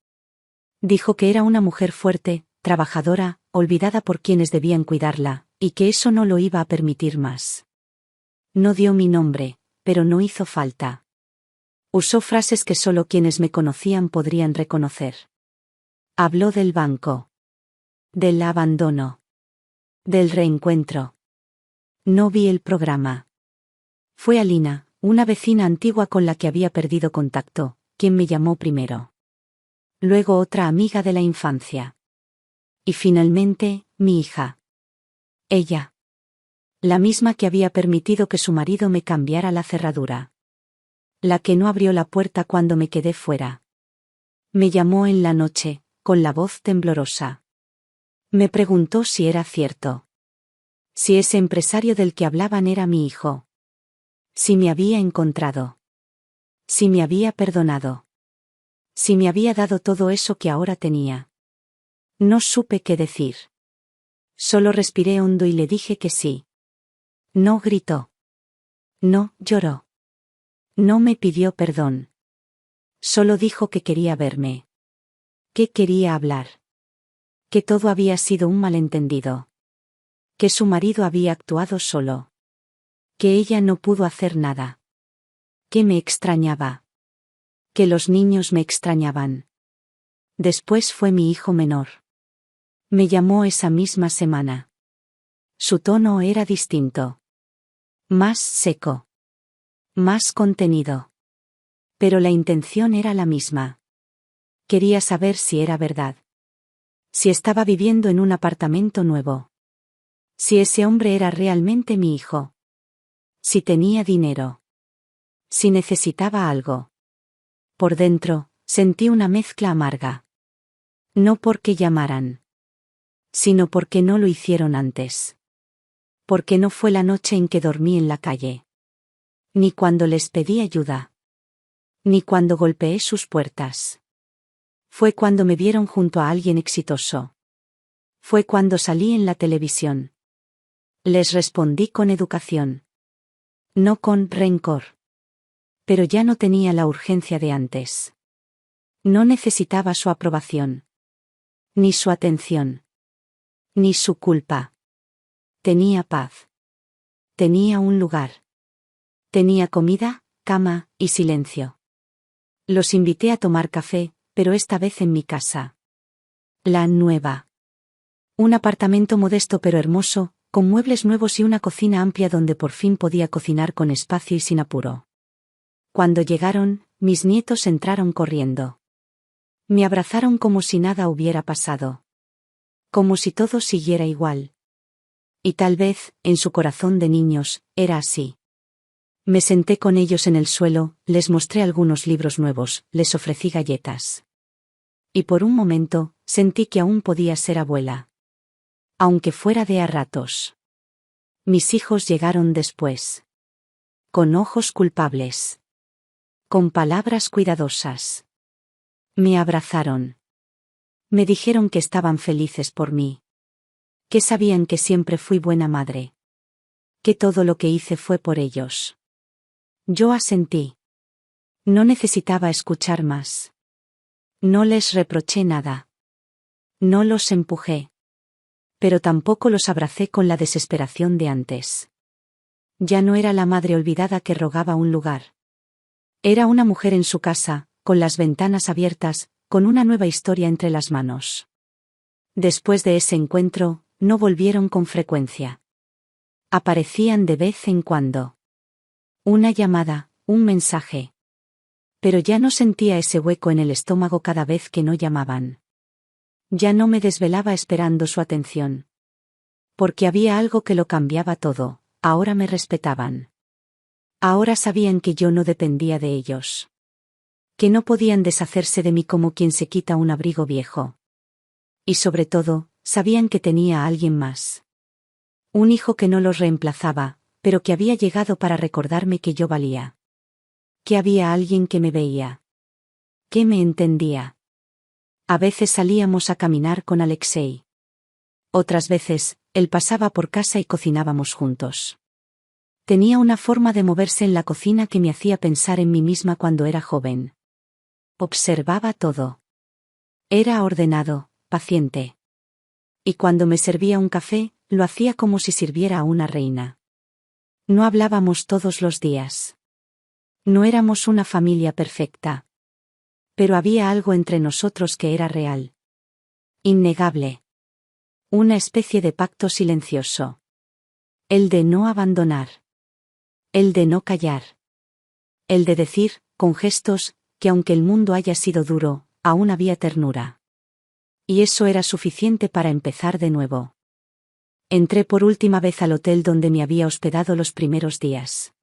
Dijo que era una mujer fuerte, trabajadora, olvidada por quienes debían cuidarla, y que eso no lo iba a permitir más. No dio mi nombre, pero no hizo falta. Usó frases que solo quienes me conocían podrían reconocer. Habló del banco. Del abandono. Del reencuentro. No vi el programa. Fue Alina, una vecina antigua con la que había perdido contacto, quien me llamó primero. Luego otra amiga de la infancia. Y finalmente, mi hija. Ella. La misma que había permitido que su marido me cambiara la cerradura. La que no abrió la puerta cuando me quedé fuera. Me llamó en la noche, con la voz temblorosa. Me preguntó si era cierto. Si ese empresario del que hablaban era mi hijo. Si me había encontrado. Si me había perdonado. Si me había dado todo eso que ahora tenía. No supe qué decir. Solo respiré hondo y le dije que sí. No gritó. No lloró. No me pidió perdón. Solo dijo que quería verme. Que quería hablar. Que todo había sido un malentendido. Que su marido había actuado solo. Que ella no pudo hacer nada. Que me extrañaba. Que los niños me extrañaban. Después fue mi hijo menor. Me llamó esa misma semana. Su tono era distinto. Más seco. Más contenido. Pero la intención era la misma. Quería saber si era verdad. Si estaba viviendo en un apartamento nuevo. Si ese hombre era realmente mi hijo. Si tenía dinero. Si necesitaba algo. Por dentro, sentí una mezcla amarga. No porque llamaran. Sino porque no lo hicieron antes. Porque no fue la noche en que dormí en la calle. Ni cuando les pedí ayuda. Ni cuando golpeé sus puertas. Fue cuando me vieron junto a alguien exitoso. Fue cuando salí en la televisión. Les respondí con educación. No con rencor. Pero ya no tenía la urgencia de antes. No necesitaba su aprobación. Ni su atención. Ni su culpa. Tenía paz. Tenía un lugar. Tenía comida, cama y silencio. Los invité a tomar café, pero esta vez en mi casa. La nueva. Un apartamento modesto pero hermoso, con muebles nuevos y una cocina amplia donde por fin podía cocinar con espacio y sin apuro. Cuando llegaron, mis nietos entraron corriendo. Me abrazaron como si nada hubiera pasado. Como si todo siguiera igual. Y tal vez, en su corazón de niños, era así. Me senté con ellos en el suelo, les mostré algunos libros nuevos, les ofrecí galletas. Y por un momento, sentí que aún podía ser abuela. Aunque fuera de a ratos. Mis hijos llegaron después. Con ojos culpables. Con palabras cuidadosas. Me abrazaron. Me dijeron que estaban felices por mí. Que sabían que siempre fui buena madre. Que todo lo que hice fue por ellos. Yo asentí. No necesitaba escuchar más. No les reproché nada. No los empujé. Pero tampoco los abracé con la desesperación de antes. Ya no era la madre olvidada que rogaba un lugar. Era una mujer en su casa, con las ventanas abiertas, con una nueva historia entre las manos. Después de ese encuentro, no volvieron con frecuencia. Aparecían de vez en cuando. Una llamada, un mensaje. Pero ya no sentía ese hueco en el estómago cada vez que no llamaban. Ya no me desvelaba esperando su atención. Porque había algo que lo cambiaba todo, ahora me respetaban. Ahora sabían que yo no dependía de ellos. Que no podían deshacerse de mí como quien se quita un abrigo viejo. Y sobre todo, sabían que tenía a alguien más. Un hijo que no los reemplazaba, pero que había llegado para recordarme que yo valía. Que había alguien que me veía. Que me entendía. A veces salíamos a caminar con Alexei. Otras veces, él pasaba por casa y cocinábamos juntos. Tenía una forma de moverse en la cocina que me hacía pensar en mí misma cuando era joven. Observaba todo. Era ordenado, paciente. Y cuando me servía un café, lo hacía como si sirviera a una reina. No hablábamos todos los días. No éramos una familia perfecta. Pero había algo entre nosotros que era real. Innegable. Una especie de pacto silencioso. El de no abandonar. El de no callar. El de decir, con gestos, que aunque el mundo haya sido duro, aún había ternura. Y eso era suficiente para empezar de nuevo. Entré por última vez al hotel donde me había hospedado los primeros días.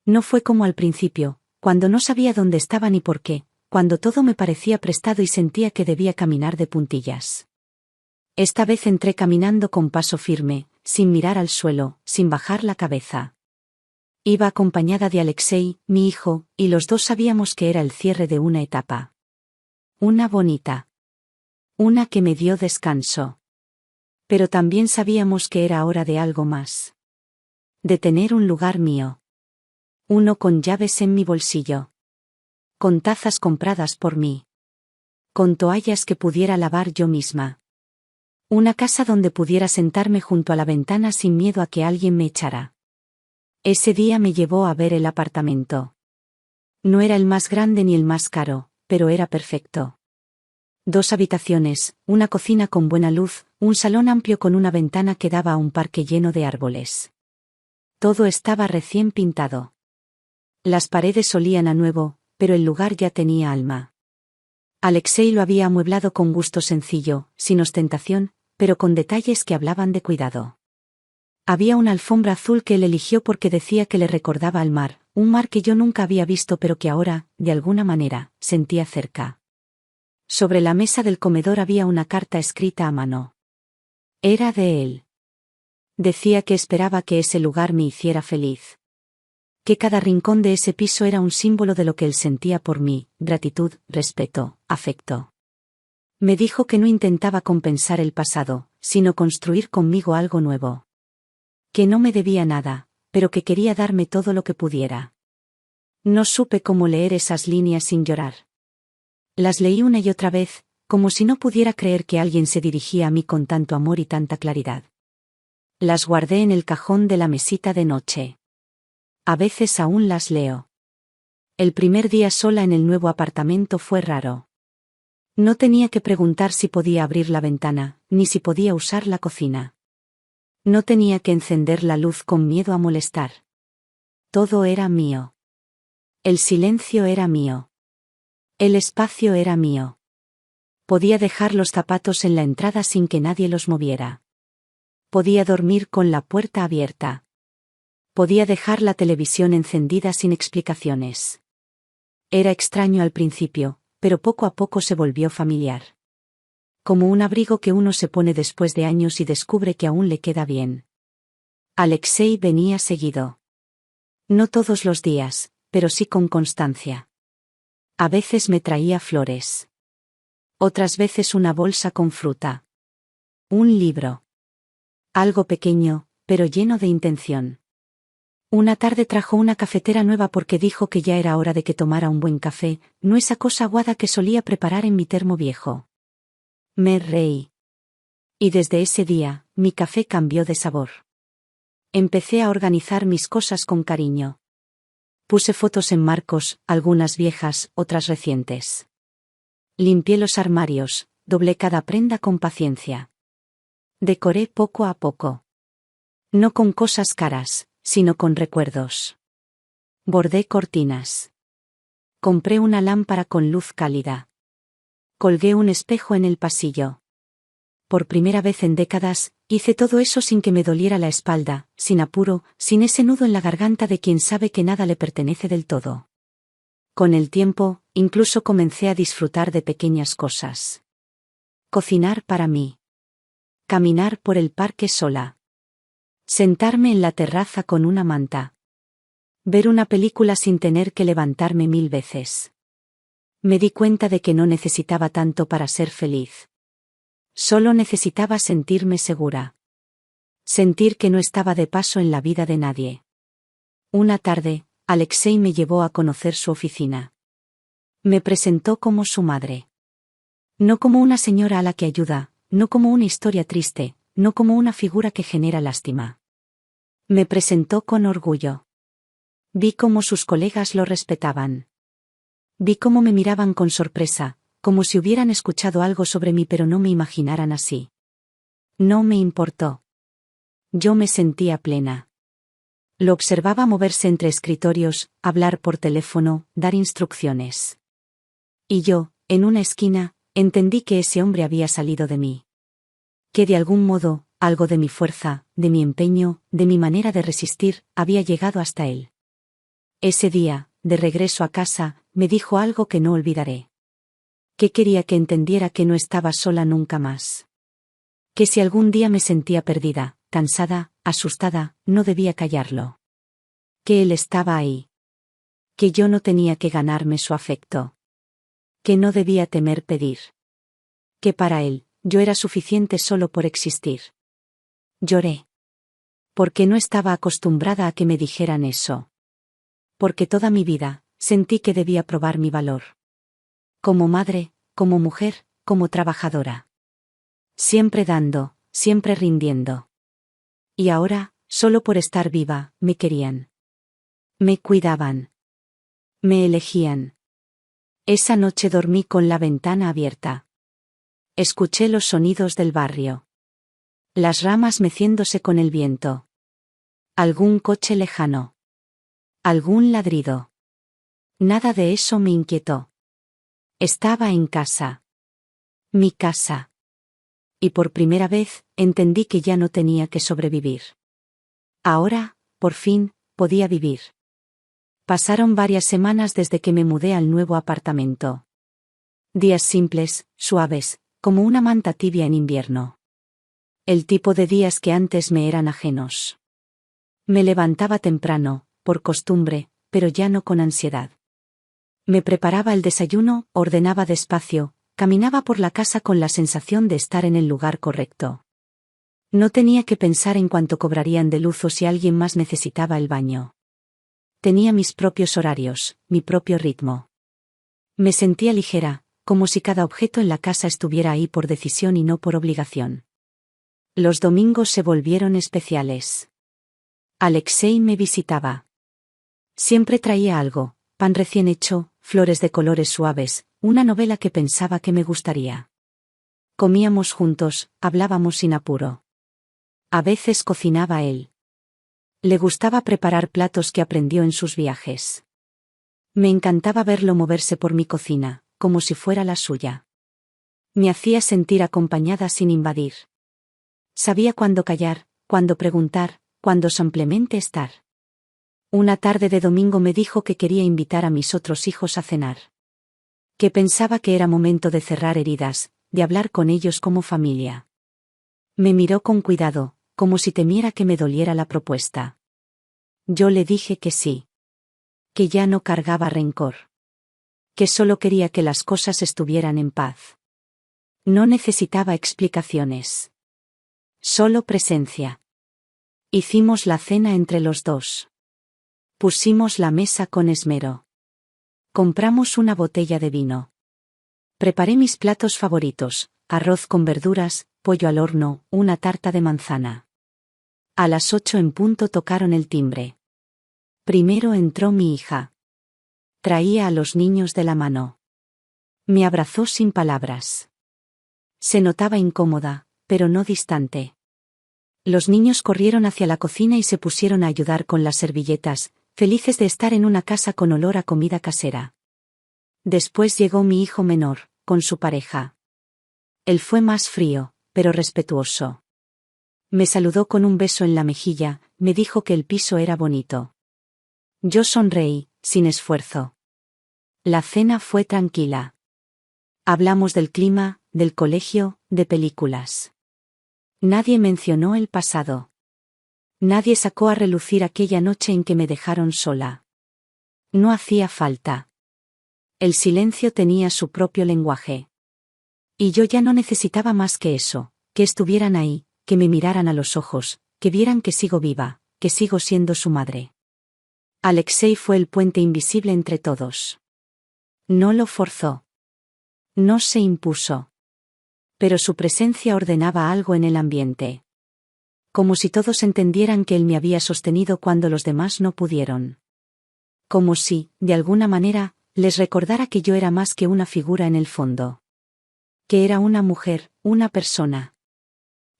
No fue como al principio, cuando no sabía dónde estaba ni por qué, cuando todo me parecía prestado y sentía que debía caminar de puntillas. Esta vez entré caminando con paso firme, sin mirar al suelo, sin bajar la cabeza. Iba acompañada de Alexei, mi hijo, y los dos sabíamos que era el cierre de una etapa. Una bonita. Una que me dio descanso. Pero también sabíamos que era hora de algo más. De tener un lugar mío. Uno con llaves en mi bolsillo. Con tazas compradas por mí. Con toallas que pudiera lavar yo misma. Una casa donde pudiera sentarme junto a la ventana sin miedo a que alguien me echara. Ese día me llevó a ver el apartamento. No era el más grande ni el más caro, pero era perfecto. 2 habitaciones, una cocina con buena luz, un salón amplio con una ventana que daba a un parque lleno de árboles. Todo estaba recién pintado. Las paredes olían a nuevo, pero el lugar ya tenía alma. Alexei lo había amueblado con gusto sencillo, sin ostentación, pero con detalles que hablaban de cuidado. Había una alfombra azul que él eligió porque decía que le recordaba al mar, un mar que yo nunca había visto pero que ahora, de alguna manera, sentía cerca. Sobre la mesa del comedor había una carta escrita a mano. Era de él. Decía que esperaba que ese lugar me hiciera feliz. Que cada rincón de ese piso era un símbolo de lo que él sentía por mí, gratitud, respeto, afecto. Me dijo que no intentaba compensar el pasado, sino construir conmigo algo nuevo. Que no me debía nada, pero que quería darme todo lo que pudiera. No supe cómo leer esas líneas sin llorar. Las leí una y otra vez, como si no pudiera creer que alguien se dirigía a mí con tanto amor y tanta claridad. Las guardé en el cajón de la mesita de noche. A veces aún las leo. El primer día sola en el nuevo apartamento fue raro. No tenía que preguntar si podía abrir la ventana, ni si podía usar la cocina. No tenía que encender la luz con miedo a molestar. Todo era mío. El silencio era mío. El espacio era mío. Podía dejar los zapatos en la entrada sin que nadie los moviera. Podía dormir con la puerta abierta. Podía dejar la televisión encendida sin explicaciones. Era extraño al principio, pero poco a poco se volvió familiar. Como un abrigo que uno se pone después de años y descubre que aún le queda bien. Alexei venía seguido. No todos los días, pero sí con constancia. A veces me traía flores. Otras veces una bolsa con fruta. Un libro. Algo pequeño, pero lleno de intención. Una tarde trajo una cafetera nueva porque dijo que ya era hora de que tomara un buen café, no esa cosa aguada que solía preparar en mi termo viejo. Me reí. Y desde ese día, mi café cambió de sabor. Empecé a organizar mis cosas con cariño. Puse fotos en marcos, algunas viejas, otras recientes. Limpié los armarios, doblé cada prenda con paciencia. Decoré poco a poco. No con cosas caras, sino con recuerdos. Bordé cortinas. Compré una lámpara con luz cálida. Colgué un espejo en el pasillo. Por primera vez en décadas, hice todo eso sin que me doliera la espalda, sin apuro, sin ese nudo en la garganta de quien sabe que nada le pertenece del todo. Con el tiempo, incluso comencé a disfrutar de pequeñas cosas. Cocinar para mí. Caminar por el parque sola. Sentarme en la terraza con una manta. Ver una película sin tener que levantarme 1000 veces. Me di cuenta de que no necesitaba tanto para ser feliz. Solo necesitaba sentirme segura. Sentir que no estaba de paso en la vida de nadie. Una tarde, Alexei me llevó a conocer su oficina. Me presentó como su madre. No como una señora a la que ayuda, no como una historia triste, no como una figura que genera lástima. Me presentó con orgullo. Vi cómo sus colegas lo respetaban. Vi cómo me miraban con sorpresa, como si hubieran escuchado algo sobre mí pero no me imaginaran así. No me importó. Yo me sentía plena. Lo observaba moverse entre escritorios, hablar por teléfono, dar instrucciones. Y yo, en una esquina, entendí que ese hombre había salido de mí. Que de algún modo, algo de mi fuerza, de mi empeño, de mi manera de resistir, había llegado hasta él. Ese día, de regreso a casa, me dijo algo que no olvidaré. Que quería que entendiera que no estaba sola nunca más. Que si algún día me sentía perdida, cansada, asustada, no debía callarlo. Que él estaba ahí. Que yo no tenía que ganarme su afecto. Que no debía temer pedir. Que para él, yo era suficiente solo por existir. Lloré. Porque no estaba acostumbrada a que me dijeran eso. Porque toda mi vida, sentí que debía probar mi valor. Como madre, como mujer, como trabajadora. Siempre dando, siempre rindiendo. Y ahora, solo por estar viva, me querían. Me cuidaban. Me elegían. Esa noche dormí con la ventana abierta. Escuché los sonidos del barrio. Las ramas meciéndose con el viento. Algún coche lejano. Algún ladrido. Nada de eso me inquietó. Estaba en casa. Mi casa. Y por primera vez, entendí que ya no tenía que sobrevivir. Ahora, por fin, podía vivir. Pasaron varias semanas desde que me mudé al nuevo apartamento. Días simples, suaves, como una manta tibia en invierno. El tipo de días que antes me eran ajenos. Me levantaba temprano, por costumbre, pero ya no con ansiedad. Me preparaba el desayuno, ordenaba despacio, caminaba por la casa con la sensación de estar en el lugar correcto. No tenía que pensar en cuánto cobrarían de luz o si alguien más necesitaba el baño. Tenía mis propios horarios, mi propio ritmo. Me sentía ligera, como si cada objeto en la casa estuviera ahí por decisión y no por obligación. Los domingos se volvieron especiales. Alexei me visitaba. Siempre traía algo: pan recién hecho, flores de colores suaves, una novela que pensaba que me gustaría. Comíamos juntos, hablábamos sin apuro. A veces cocinaba él. Le gustaba preparar platos que aprendió en sus viajes. Me encantaba verlo moverse por mi cocina, como si fuera la suya. Me hacía sentir acompañada sin invadir. Sabía cuándo callar, cuándo preguntar, cuándo simplemente estar. Una tarde de domingo me dijo que quería invitar a mis otros hijos a cenar. Que pensaba que era momento de cerrar heridas, de hablar con ellos como familia. Me miró con cuidado, como si temiera que me doliera la propuesta. Yo le dije que sí. Que ya no cargaba rencor. Que solo quería que las cosas estuvieran en paz. No necesitaba explicaciones. Solo presencia. Hicimos la cena entre los dos. Pusimos la mesa con esmero. Compramos una botella de vino. Preparé mis platos favoritos: arroz con verduras, pollo al horno, una tarta de manzana. A las 8 en punto tocaron el timbre. Primero entró mi hija. Traía a los niños de la mano. Me abrazó sin palabras. Se notaba incómoda, pero no distante. Los niños corrieron hacia la cocina y se pusieron a ayudar con las servilletas, felices de estar en una casa con olor a comida casera. Después llegó mi hijo menor, con su pareja. Él fue más frío, pero respetuoso. Me saludó con un beso en la mejilla, me dijo que el piso era bonito. Yo sonreí, sin esfuerzo. La cena fue tranquila. Hablamos del clima, del colegio, de películas. Nadie mencionó el pasado. Nadie sacó a relucir aquella noche en que me dejaron sola. No hacía falta. El silencio tenía su propio lenguaje. Y yo ya no necesitaba más que eso: que estuvieran ahí, que me miraran a los ojos, que vieran que sigo viva, que sigo siendo su madre. Alexei fue el puente invisible entre todos. No lo forzó. No se impuso. Pero su presencia ordenaba algo en el ambiente. Como si todos entendieran que él me había sostenido cuando los demás no pudieron. Como si, de alguna manera, les recordara que yo era más que una figura en el fondo. Que era una mujer, una persona.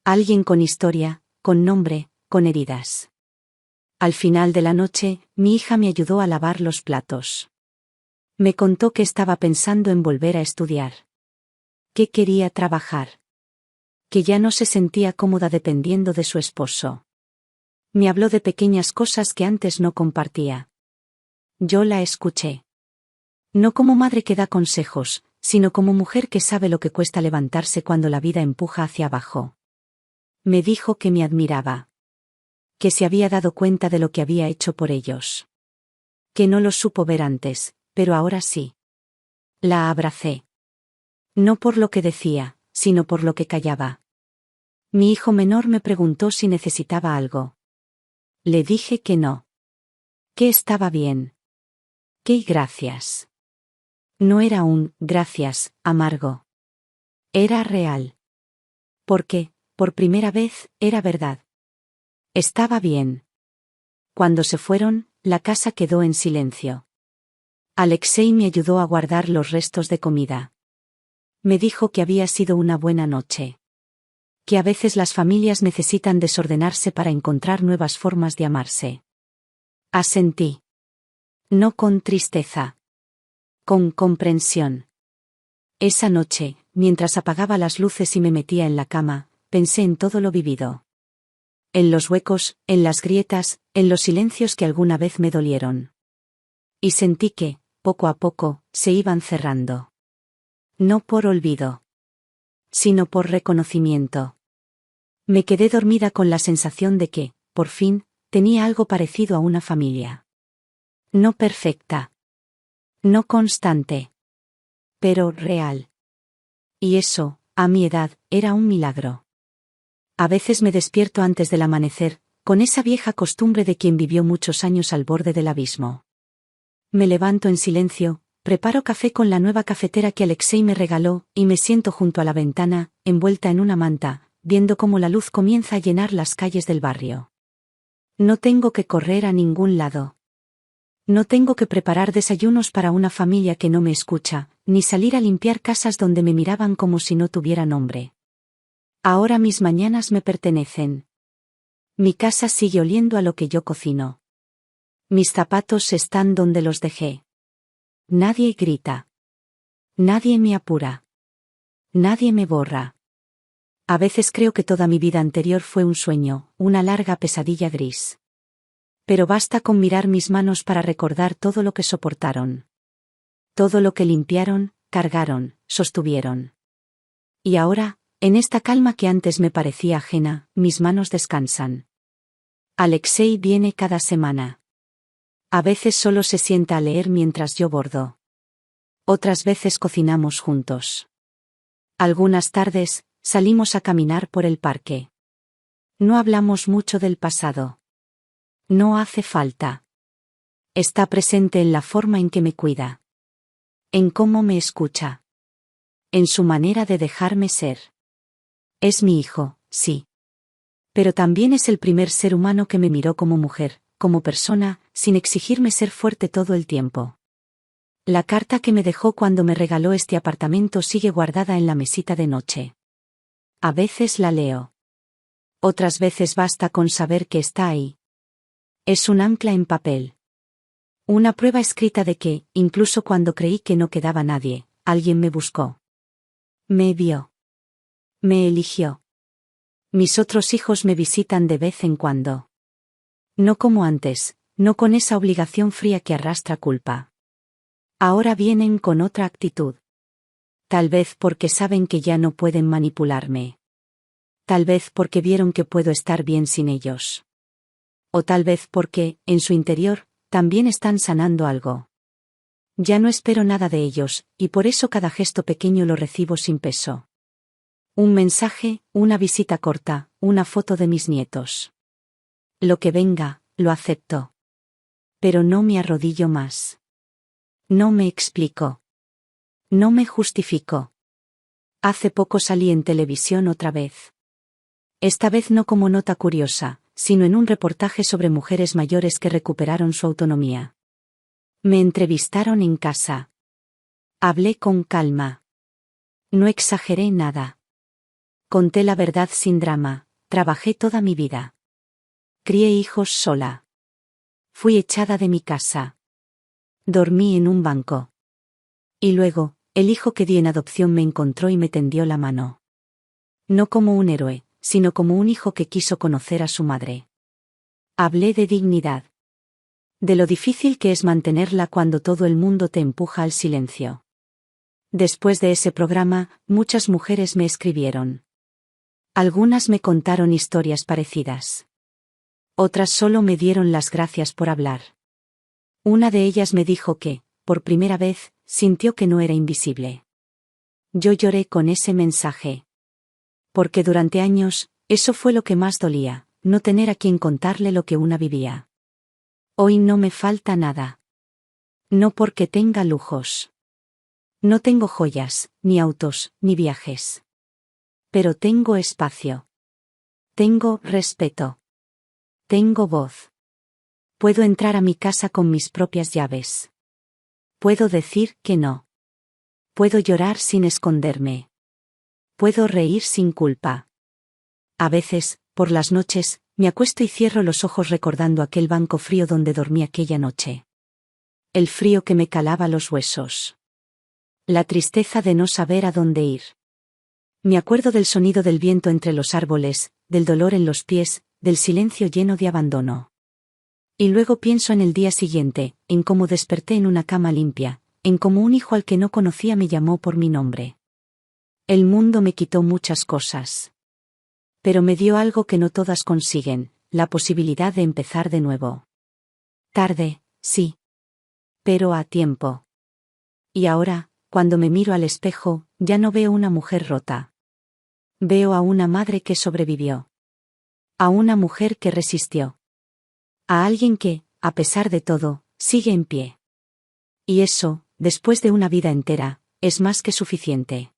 Alguien con historia, con nombre, con heridas. Al final de la noche, mi hija me ayudó a lavar los platos. Me contó que estaba pensando en volver a estudiar. Que quería trabajar. Que ya no se sentía cómoda dependiendo de su esposo. Me habló de pequeñas cosas que antes no compartía. Yo la escuché. No como madre que da consejos, sino como mujer que sabe lo que cuesta levantarse cuando la vida empuja hacia abajo. Me dijo que me admiraba. Que se había dado cuenta de lo que había hecho por ellos. Que no lo supo ver antes, pero ahora sí. La abracé. No por lo que decía, sino por lo que callaba. Mi hijo menor me preguntó si necesitaba algo. Le dije que no. Que estaba bien. Que gracias. No era un gracias amargo. Era real. Porque, por primera vez, era verdad. Estaba bien. Cuando se fueron, la casa quedó en silencio. Alexei me ayudó a guardar los restos de comida. Me dijo que había sido una buena noche. Que a veces las familias necesitan desordenarse para encontrar nuevas formas de amarse. Asentí. No con tristeza. Con comprensión. Esa noche, mientras apagaba las luces y me metía en la cama, pensé en todo lo vivido. En los huecos, en las grietas, en los silencios que alguna vez me dolieron. Y sentí que, poco a poco, se iban cerrando. No por olvido. Sino por reconocimiento. Me quedé dormida con la sensación de que, por fin, tenía algo parecido a una familia. No perfecta. No constante. Pero real. Y eso, a mi edad, era un milagro. A veces me despierto antes del amanecer, con esa vieja costumbre de quien vivió muchos años al borde del abismo. Me levanto en silencio, preparo café con la nueva cafetera que Alexei me regaló, y me siento junto a la ventana, envuelta en una manta, viendo cómo la luz comienza a llenar las calles del barrio. No tengo que correr a ningún lado. No tengo que preparar desayunos para una familia que no me escucha, ni salir a limpiar casas donde me miraban como si no tuviera nombre. Ahora mis mañanas me pertenecen. Mi casa sigue oliendo a lo que yo cocino. Mis zapatos están donde los dejé. Nadie grita. Nadie me apura. Nadie me borra. A veces creo que toda mi vida anterior fue un sueño, una larga pesadilla gris. Pero basta con mirar mis manos para recordar todo lo que soportaron. Todo lo que limpiaron, cargaron, sostuvieron. Y ahora, en esta calma que antes me parecía ajena, mis manos descansan. Alexei viene cada semana. A veces solo se sienta a leer mientras yo bordo. Otras veces cocinamos juntos. Algunas tardes, salimos a caminar por el parque. No hablamos mucho del pasado. No hace falta. Está presente en la forma en que me cuida. En cómo me escucha. En su manera de dejarme ser. Es mi hijo, sí. Pero también es el primer ser humano que me miró como mujer, como persona, sin exigirme ser fuerte todo el tiempo. La carta que me dejó cuando me regaló este apartamento sigue guardada en la mesita de noche. A veces la leo. Otras veces basta con saber que está ahí. Es un ancla en papel. Una prueba escrita de que, incluso cuando creí que no quedaba nadie, alguien me buscó. Me vio. Me eligió. Mis otros hijos me visitan de vez en cuando. No como antes, no con esa obligación fría que arrastra culpa. Ahora vienen con otra actitud. Tal vez porque saben que ya no pueden manipularme. Tal vez porque vieron que puedo estar bien sin ellos. O tal vez porque, en su interior, también están sanando algo. Ya no espero nada de ellos, y por eso cada gesto pequeño lo recibo sin peso. Un mensaje, una visita corta, una foto de mis nietos. Lo que venga, lo acepto. Pero no me arrodillo más. No me explico. No me justifico. Hace poco salí en televisión otra vez. Esta vez no como nota curiosa, sino en un reportaje sobre mujeres mayores que recuperaron su autonomía. Me entrevistaron en casa. Hablé con calma. No exageré nada. Conté la verdad sin drama, trabajé toda mi vida. Crié hijos sola. Fui echada de mi casa. Dormí en un banco. Y luego, el hijo que di en adopción me encontró y me tendió la mano. No como un héroe, sino como un hijo que quiso conocer a su madre. Hablé de dignidad. De lo difícil que es mantenerla cuando todo el mundo te empuja al silencio. Después de ese programa, muchas mujeres me escribieron. Algunas me contaron historias parecidas. Otras solo me dieron las gracias por hablar. Una de ellas me dijo que, por primera vez, sintió que no era invisible. Yo lloré con ese mensaje. Porque durante años, eso fue lo que más dolía, no tener a quien contarle lo que una vivía. Hoy no me falta nada. No porque tenga lujos. No tengo joyas, ni autos, ni viajes. Pero tengo espacio. Tengo respeto. Tengo voz. Puedo entrar a mi casa con mis propias llaves. Puedo decir que no. Puedo llorar sin esconderme. Puedo reír sin culpa. A veces, por las noches, me acuesto y cierro los ojos recordando aquel banco frío donde dormí aquella noche. El frío que me calaba los huesos. La tristeza de no saber a dónde ir. Me acuerdo del sonido del viento entre los árboles, del dolor en los pies, del silencio lleno de abandono. Y luego pienso en el día siguiente, en cómo desperté en una cama limpia, en cómo un hijo al que no conocía me llamó por mi nombre. El mundo me quitó muchas cosas. Pero me dio algo que no todas consiguen, la posibilidad de empezar de nuevo. Tarde, sí. Pero a tiempo. Y ahora, cuando me miro al espejo, ya no veo una mujer rota. Veo a una madre que sobrevivió. A una mujer que resistió. A alguien que, a pesar de todo, sigue en pie. Y eso, después de una vida entera, es más que suficiente.